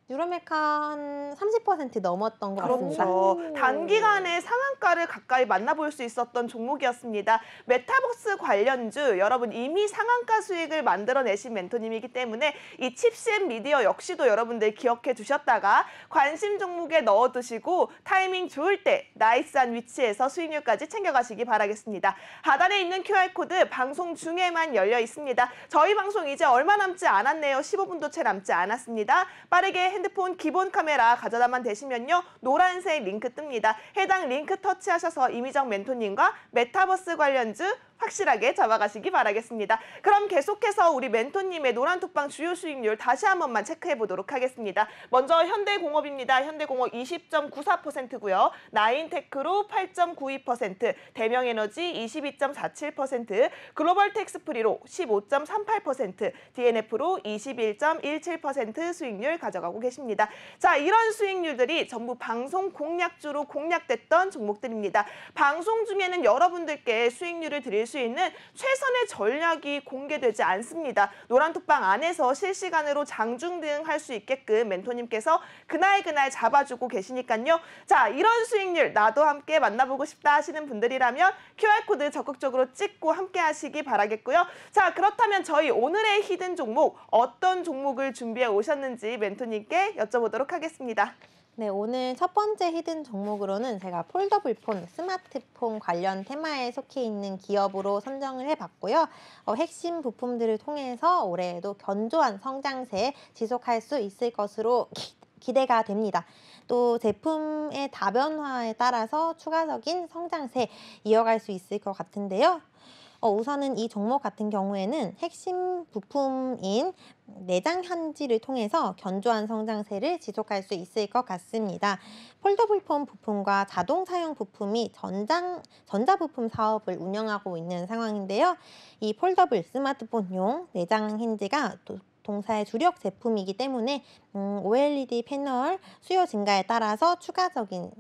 뉴로메카 한 30% 넘었던 것 같습니다. 그렇죠. 단기간에 상한가를 가까이 만나볼 수 있었던 종목이었습니다. 메타버스 관련주 여러분 이미 상한가 수익을 만들어내신 멘토님이기 때문에 이 칩스 앤 미디어 역시도 여러분들 기억해 두셨다가 관심 종목에 넣어두시고 타이밍 좋을 때 나이스한 위치에서 수익률까지 챙겨가시기 바라겠습니다. 하단에 있는 QR코드 방송 중에만 열려 있습니다. 저희 방송 이제 얼마 남지 않았네요. 15분도 채 남지 않았습니다. 빠르게 핸드폰 기본 카메라 가져다만 되시면요. 노란색 링크 뜹니다. 해당 링크 터치하셔서 이미정 멘토님과 메타버스 관련주 확실하게 잡아가시기 바라겠습니다. 그럼 계속해서 우리 멘토님의 노란톡방 주요 수익률 다시 한 번만 체크해 보도록 하겠습니다. 먼저 현대공업입니다. 현대공업 20.94%고요. 나인테크로 8.92%, 대명에너지 22.47%, 글로벌 텍스프리로 15.38%, DNF로 21.17% 수익률 가져가고 계십니다. 자, 이런 수익률들이 전부 방송 공략주로 공략됐던 종목들입니다. 방송 중에는 여러분들께 수익률을 드릴 수 있는 최선의 전략이 공개되지 않습니다. 노란톡방 안에서 실시간으로 장중등 할 수 있게끔 멘토님께서 그날 잡아주고 계시니까요. 자, 이런 수익률 나도 함께 만나보고 싶다 하시는 분들이라면 QR코드 적극적으로 찍고 함께 하시기 바라겠고요. 자, 그렇다면 저희 오늘의 히든 종목 어떤 종목을 준비해 오셨는지 멘토님께 여쭤보도록 하겠습니다. 네, 오늘 첫 번째 히든 종목으로는 제가 폴더블폰, 스마트폰 관련 테마에 속해 있는 기업으로 선정을 해봤고요. 핵심 부품들을 통해서 올해에도 견조한 성장세 지속할 수 있을 것으로 기대가 됩니다. 또 제품의 다변화에 따라서 추가적인 성장세 이어갈 수 있을 것 같은데요. 우선은 이 종목 같은 경우에는 핵심 부품인 내장 현지를 통해서 견조한 성장세를 지속할 수 있을 것 같습니다. 폴더블폰 부품과 자동차용 부품이 전자부품 사업을 운영하고 있는 상황인데요. 이 폴더블 스마트폰용 내장 힌지가 또 동사의 주력 제품이기 때문에 OLED 패널 수요 증가에 따라서 추가적인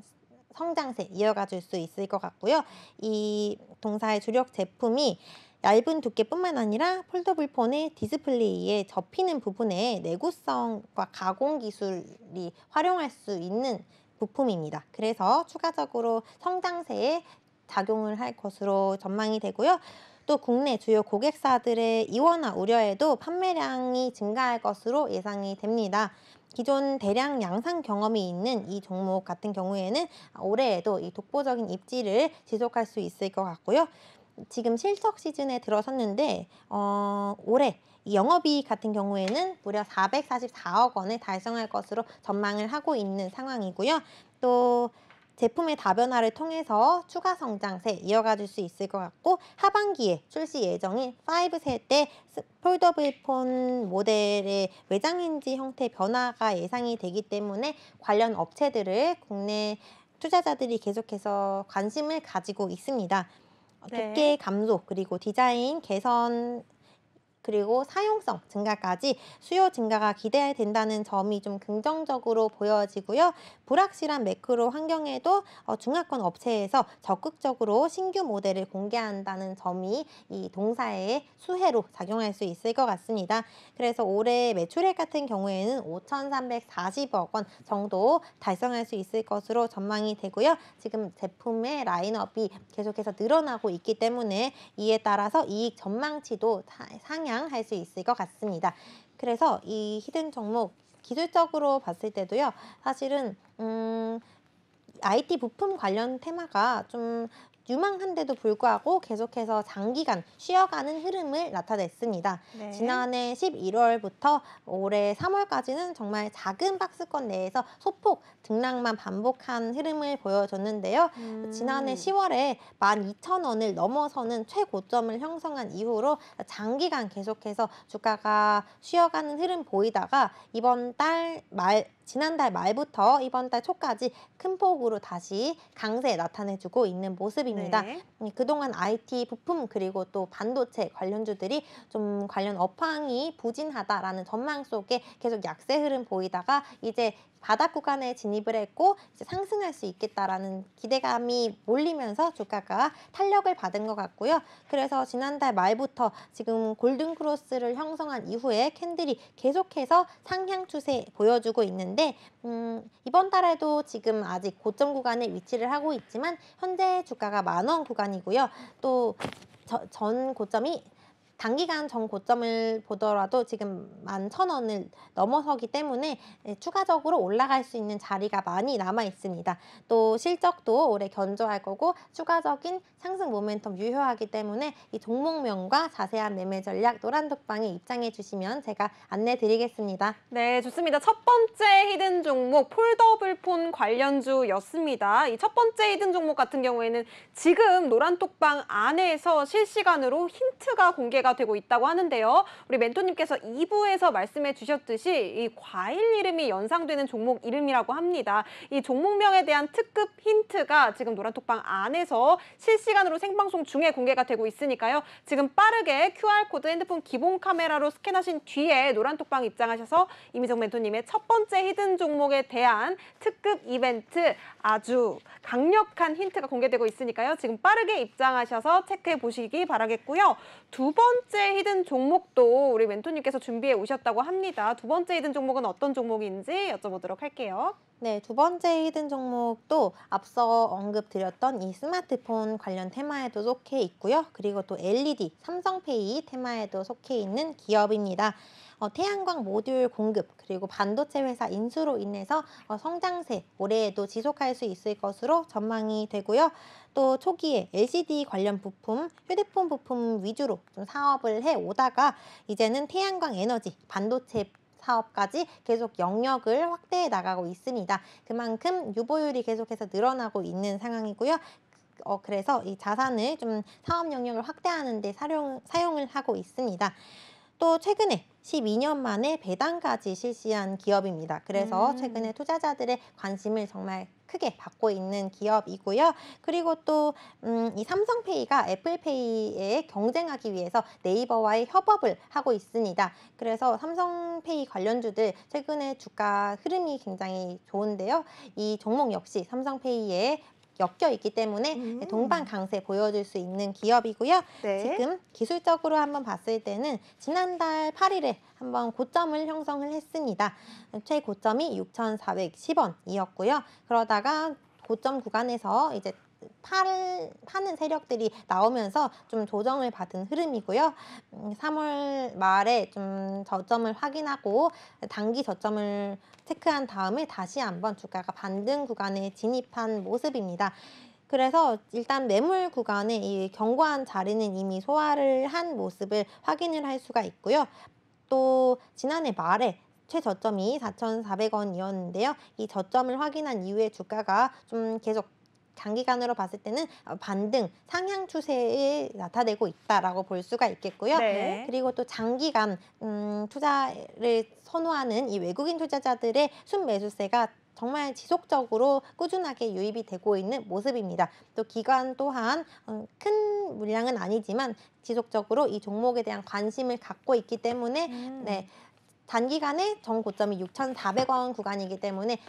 성장세 이어가 줄 수 있을 것 같고요. 이 동사의 주력 제품이 얇은 두께뿐만 아니라 폴더블폰의 디스플레이에 접히는 부분에 내구성과 가공 기술이 활용할 수 있는 부품입니다. 그래서 추가적으로 성장세에 작용을 할 것으로 전망이 되고요. 또 국내 주요 고객사들의 이원화 우려에도 판매량이 증가할 것으로 예상이 됩니다. 기존 대량 양산 경험이 있는 이 종목 같은 경우에는 올해에도 이 독보적인 입지를 지속할 수 있을 것 같고요. 지금 실적 시즌에 들어섰는데 올해 이 영업이익 같은 경우에는 무려 444억 원을 달성할 것으로 전망을 하고 있는 상황이고요. 또 제품의 다변화를 통해서 추가 성장세 이어가줄 수 있을 것 같고, 하반기에 출시 예정인 5세대 폴더블 폰 모델의 외장 힌지 형태 변화가 예상이 되기 때문에 관련 업체들을 국내 투자자들이 계속해서 관심을 가지고 있습니다. 네. 두께 감소, 그리고 디자인 개선, 그리고 사용성 증가까지 수요 증가가 기대된다는 점이 좀 긍정적으로 보여지고요. 불확실한 매크로 환경에도 중화권 업체에서 적극적으로 신규 모델을 공개한다는 점이 이 동사의 수혜로 작용할 수 있을 것 같습니다. 그래서 올해 매출액 같은 경우에는 5,340억 원 정도 달성할 수 있을 것으로 전망이 되고요. 지금 제품의 라인업이 계속해서 늘어나고 있기 때문에 이에 따라서 이익 전망치도 상향할 수 있을 것 같습니다. 그래서 이 히든 종목 기술적으로 봤을 때도요. 사실은 IT 부품 관련 테마가 좀 유망한데도 불구하고 계속해서 장기간 쉬어가는 흐름을 나타냈습니다. 네. 지난해 11월부터 올해 3월까지는 정말 작은 박스권 내에서 소폭 등락만 반복한 흐름을 보여줬는데요. 지난해 10월에 12,000원을 넘어서는 최고점을 형성한 이후로 장기간 계속해서 주가가 쉬어가는 흐름 보이다가 지난달 말부터 이번 달 초까지 큰 폭으로 다시 강세 나타내주고 있는 모습입니다. 네. 그동안 IT 부품 그리고 또 반도체 관련주들이 좀 관련 업황이 부진하다라는 전망 속에 계속 약세 흐름 보이다가 이제 바닥 구간에 진입을 했고 이제 상승할 수 있겠다라는 기대감이 몰리면서 주가가 탄력을 받은 것 같고요. 그래서 지난달 말부터 지금 골든 크로스를 형성한 이후에 캔들이 계속해서 상향 추세 보여주고 있는데 이번 달에도 지금 아직 고점 구간에 위치를 하고 있지만 현재 주가가 10,000원 구간이고요. 또 전 고점이 단기간 전 고점을 보더라도 지금 11,000원을 넘어서기 때문에 추가적으로 올라갈 수 있는 자리가 많이 남아 있습니다. 또 실적도 올해 견조할 거고 추가적인 상승 모멘텀 유효하기 때문에 이 종목명과 자세한 매매 전략 노란톡방에 입장해 주시면 제가 안내 드리겠습니다. 네, 좋습니다. 첫 번째 히든 종목 폴더블 폰 관련주였습니다. 이 첫 번째 히든 종목 같은 경우에는 지금 노란톡방 안에서 실시간으로 힌트가 공개가 되고 있다고 하는데요. 우리 멘토님께서 2부에서 말씀해 주셨듯이 이 과일 이름이 연상되는 종목 이름이라고 합니다. 이 종목명에 대한 특급 힌트가 지금 노란톡방 안에서 실시간으로 생방송 중에 공개가 되고 있으니까요. 지금 빠르게 QR코드 핸드폰 기본 카메라로 스캔하신 뒤에 노란톡방 입장하셔서 이미정 멘토님의 첫 번째 히든 종목에 대한 특급 이벤트 아주 강력한 힌트가 공개되고 있으니까요. 지금 빠르게 입장하셔서 체크해 보시기 바라겠고요. 두 번째 히든 종목도 우리 멘토님께서 준비해 오셨다고 합니다. 두 번째 히든 종목은 어떤 종목인지 여쭤보도록 할게요. 네, 두 번째 히든 종목도 앞서 언급드렸던 이 스마트폰 관련 테마에도 속해 있고요. 그리고 또 LED, 삼성페이 테마에도 속해 있는 기업입니다. 태양광 모듈 공급 그리고 반도체 회사 인수로 인해서 성장세 올해에도 지속할 수 있을 것으로 전망이 되고요. 또 초기에 LCD 관련 부품, 휴대폰 부품 위주로 좀 사업을 해오다가 이제는 태양광 에너지, 반도체 사업까지 계속 영역을 확대해 나가고 있습니다. 그만큼 유보율이 계속해서 늘어나고 있는 상황이고요. 그래서 이 자산을 좀 사업 영역을 확대하는 데 사용을 하고 있습니다. 또 최근에 12년 만에 배당까지 실시한 기업입니다. 그래서 최근에 투자자들의 관심을 정말 크게 받고 있는 기업이고요. 그리고 또 이 삼성페이가 애플페이에 경쟁하기 위해서 네이버와의 협업을 하고 있습니다. 그래서 삼성페이 관련주들 최근에 주가 흐름이 굉장히 좋은데요. 이 종목 역시 삼성페이에 엮여 있기 때문에 동반 강세 보여줄 수 있는 기업이고요. 네. 지금 기술적으로 한번 봤을 때는 지난달 8일에 한번 고점을 형성을 했습니다. 최고점이 6,410원이었고요. 그러다가 고점 구간에서 이제 파는 세력들이 나오면서 좀 조정을 받은 흐름이고요. 3월 말에 좀 저점을 확인하고 단기 저점을 체크한 다음에 다시 한번 주가가 반등 구간에 진입한 모습입니다. 그래서 일단 매물 구간에 이 견고한 자리는 이미 소화를 한 모습을 확인을 할 수가 있고요. 또 지난해 말에 최저점이 4,400원이었는데요. 이 저점을 확인한 이후에 주가가 좀 계속 장기간으로 봤을 때는 반등, 상향 추세에 나타내고 있다라고 볼 수가 있겠고요. 네. 그리고 또 장기간 투자를 선호하는 이 외국인 투자자들의 순매수세가 정말 지속적으로 꾸준하게 유입이 되고 있는 모습입니다. 또 기관 또한 큰 물량은 아니지만 지속적으로 이 종목에 대한 관심을 갖고 있기 때문에 네, 단기간에 전 고점이 6,400원 구간이기 때문에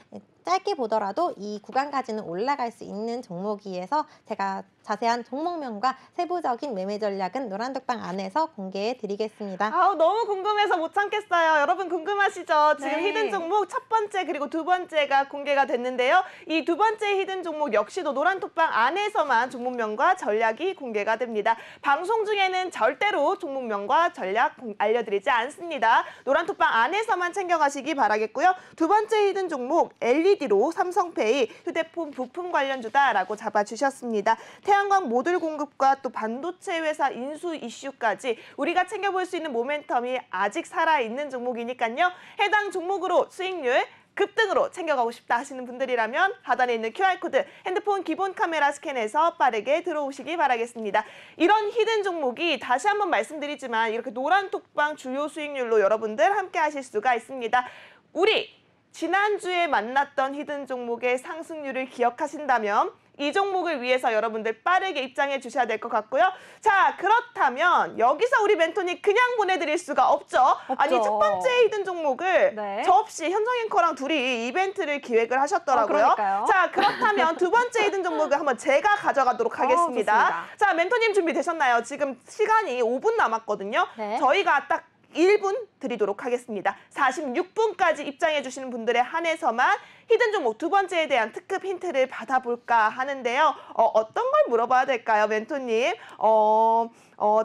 짧게 보더라도 이 구간까지는 올라갈 수 있는 종목이어서 제가 자세한 종목명과 세부적인 매매 전략은 노란독방 안에서 공개해 드리겠습니다. 아우, 너무 궁금해서 못 참겠어요. 여러분 궁금하시죠? 지금 네. 히든 종목 첫 번째 그리고 두 번째가 공개가 됐는데요. 이 두 번째 히든 종목 역시도 노란톡방 안에서만 종목명과 전략이 공개가 됩니다. 방송 중에는 절대로 종목명과 전략 알려드리지 않습니다. 노란톡방 안에서만 챙겨가시기 바라겠고요. 두 번째 히든 종목 LED로 삼성페이 휴대폰 부품 관련주다라고 잡아주셨습니다. 태양광 모듈 공급과 또 반도체 회사 인수 이슈까지 우리가 챙겨볼 수 있는 모멘텀이 아직 살아있는 종목이니까요. 해당 종목으로 수익률 급등으로 챙겨가고 싶다 하시는 분들이라면 하단에 있는 QR코드 핸드폰 기본 카메라 스캔해서 빠르게 들어오시기 바라겠습니다. 이런 히든 종목이 다시 한번 말씀드리지만 이렇게 노란톡방 주요 수익률로 여러분들 함께 하실 수가 있습니다. 우리 지난주에 만났던 히든 종목의 상승률을 기억하신다면 이 종목을 위해서 여러분들 빠르게 입장해 주셔야 될 것 같고요. 자, 그렇다면 여기서 우리 멘토님 그냥 보내드릴 수가 없죠. 아니, 첫 번째 히든 종목을 네. 저 없이 현정 앵커랑 둘이 이벤트를 기획을 하셨더라고요. 그러니까요. 자, 그렇다면 두 번째 히든 종목을 한번 제가 가져가도록 하겠습니다. 좋습니다. 자, 멘토님 준비되셨나요? 지금 시간이 5분 남았거든요. 네. 저희가 딱 1분 드리도록 하겠습니다. 46분까지 입장해 주시는 분들에 한해서만 히든 종목 두 번째에 대한 특급 힌트를 받아볼까 하는데요. 어떤 걸 물어봐야 될까요, 멘토님?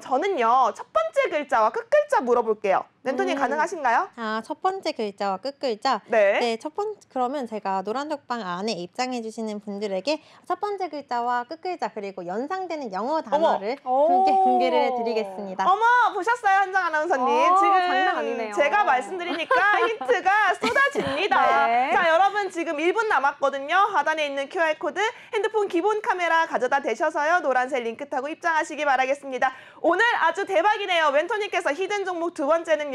저는요, 첫 번째 글자와 끝 글자 물어볼게요. 멘토님 가능하신가요? 첫 번째 글자와 끝 글자. 네. 그러면 제가 노란독방 안에 입장해 주시는 분들에게 첫 번째 글자와 끝 글자 그리고 연상되는 영어 단어를 공개를 해드리겠습니다. 어머, 보셨어요, 현정 아나운서님? 지금 장난 아니네요. 제가 말씀드리니까 힌트가 쏟아집니다. 네. 자, 여러분 지금 1분 남았거든요. 하단에 있는 QR코드 핸드폰 기본 카메라 가져다 대셔서요. 노란색 링크 타고 입장하시기 바라겠습니다. 오늘 아주 대박이네요. 멘토님께서 히든 종목 두 번째는요.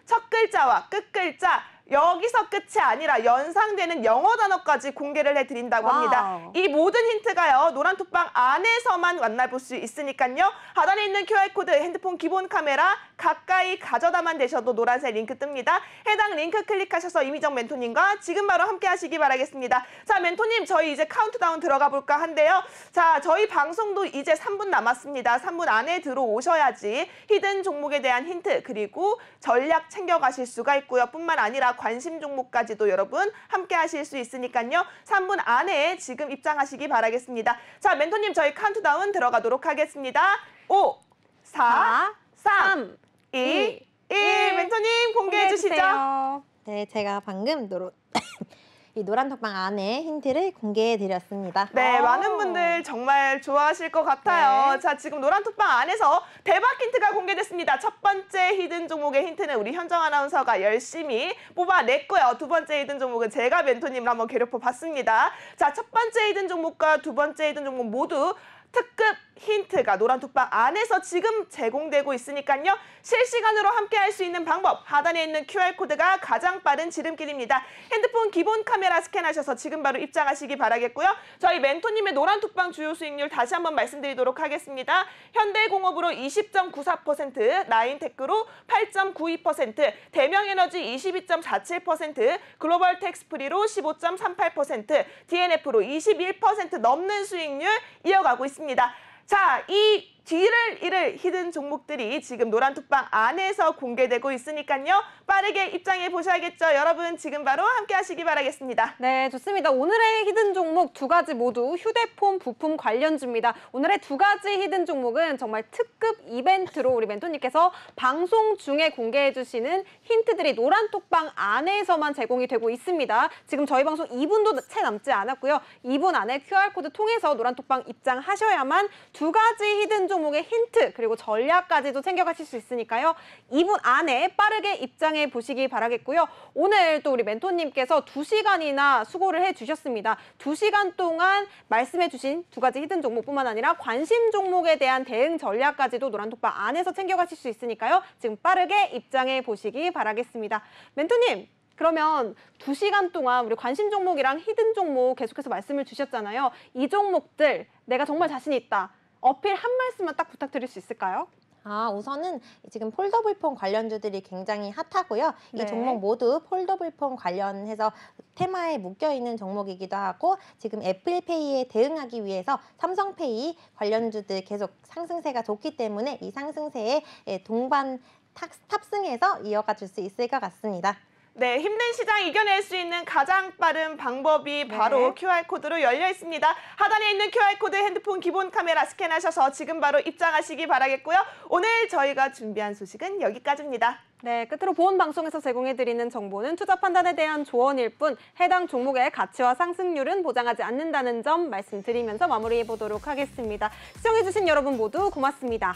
첫 글자와 끝 글자 여기서 끝이 아니라 연상되는 영어 단어까지 공개를 해드린다고 합니다. 와우. 이 모든 힌트가요. 노란톡방 안에서만 만나볼 수 있으니까요. 하단에 있는 QR코드 핸드폰 기본 카메라 가까이 가져다만 대셔도 노란색 링크 뜹니다. 해당 링크 클릭하셔서 이미정 멘토님과 지금 바로 함께 하시기 바라겠습니다. 자, 멘토님 저희 이제 카운트다운 들어가 볼까 한데요. 자, 저희 방송도 이제 3분 남았습니다. 3분 안에 들어오셔야지 히든 종목에 대한 힌트 그리고 전략 챙겨가실 수가 있고요. 뿐만 아니라 관심 종목까지도 여러분 함께 하실 수 있으니까요. 3분 안에 지금 입장하시기 바라겠습니다. 자, 멘토님 저희 카운트다운 들어가도록 하겠습니다. 5, 4, 3, 2, 1. 멘토님 공개해 주시죠. 네, 제가 방금 이 노란톡방 안에 힌트를 공개해 드렸습니다. 네, 많은 분들 정말 좋아하실 것 같아요. 네. 자, 지금 노란톡방 안에서 대박 힌트가 공개됐습니다. 첫 번째 히든 종목의 힌트는 우리 현정 아나운서가 열심히 뽑아냈고요. 두 번째 히든 종목은 제가 멘토님을 한번 괴롭혀 봤습니다. 자, 첫 번째 히든 종목과 두 번째 히든 종목 모두 특급 힌트가 노란톡방 안에서 지금 제공되고 있으니까요. 실시간으로 함께 할 수 있는 방법 하단에 있는 QR코드가 가장 빠른 지름길입니다. 핸드폰 기본 카메라 스캔하셔서 지금 바로 입장하시기 바라겠고요. 저희 멘토님의 노란톡방 주요 수익률 다시 한번 말씀드리도록 하겠습니다. 현대공업으로 20.94%, 나인테크로 8.92%, 대명에너지 22.47%, 글로벌 텍스프리로 15.38%, DNF로 21% 넘는 수익률 이어가고 있습니다. 자, 이 뒤를 이을 히든 종목들이 지금 노란톡방 안에서 공개되고 있으니까요. 빠르게 입장해 보셔야겠죠. 여러분 지금 바로 함께 하시기 바라겠습니다. 네, 좋습니다. 오늘의 히든 종목 두 가지 모두 휴대폰 부품 관련주입니다. 오늘의 두 가지 히든 종목은 정말 특급 이벤트로 우리 멘토님께서 방송 중에 공개해 주시는 힌트들이 노란톡방 안에서만 제공이 되고 있습니다. 지금 저희 방송 2분도 채 남지 않았고요. 2분 안에 QR코드 통해서 노란톡방 입장하셔야만 두 가지 히든 종목의 힌트 그리고 전략까지도 챙겨가실 수 있으니까요. 2분 안에 빠르게 입장해 보시기 바라겠고요. 오늘 또 우리 멘토님께서 2시간이나 수고를 해주셨습니다. 2시간 동안 말씀해 주신 두 가지 히든 종목뿐만 아니라 관심 종목에 대한 대응 전략까지도 노란톡방 안에서 챙겨가실 수 있으니까요. 지금 빠르게 입장해 보시기 바라겠습니다. 멘토님, 그러면 2시간 동안 우리 관심 종목이랑 히든 종목 계속해서 말씀을 주셨잖아요. 이 종목들 내가 정말 자신 있다. 어필 한 말씀만 딱 부탁드릴 수 있을까요? 우선은 지금 폴더블 폰 관련주들이 굉장히 핫하고요. 네. 이 종목 모두 폴더블 폰 관련해서 테마에 묶여있는 종목이기도 하고 지금 애플페이에 대응하기 위해서 삼성페이 관련주들 계속 상승세가 좋기 때문에 이 상승세에 동반 탑승해서 이어가 줄 수 있을 것 같습니다. 네, 힘든 시장 이겨낼 수 있는 가장 빠른 방법이 바로 QR코드로 열려 있습니다. 하단에 있는 QR코드 핸드폰 기본 카메라 스캔하셔서 지금 바로 입장하시기 바라겠고요. 오늘 저희가 준비한 소식은 여기까지입니다. 네, 끝으로 본 방송에서 제공해드리는 정보는 투자 판단에 대한 조언일 뿐 해당 종목의 가치와 상승률은 보장하지 않는다는 점 말씀드리면서 마무리해보도록 하겠습니다. 시청해주신 여러분 모두 고맙습니다.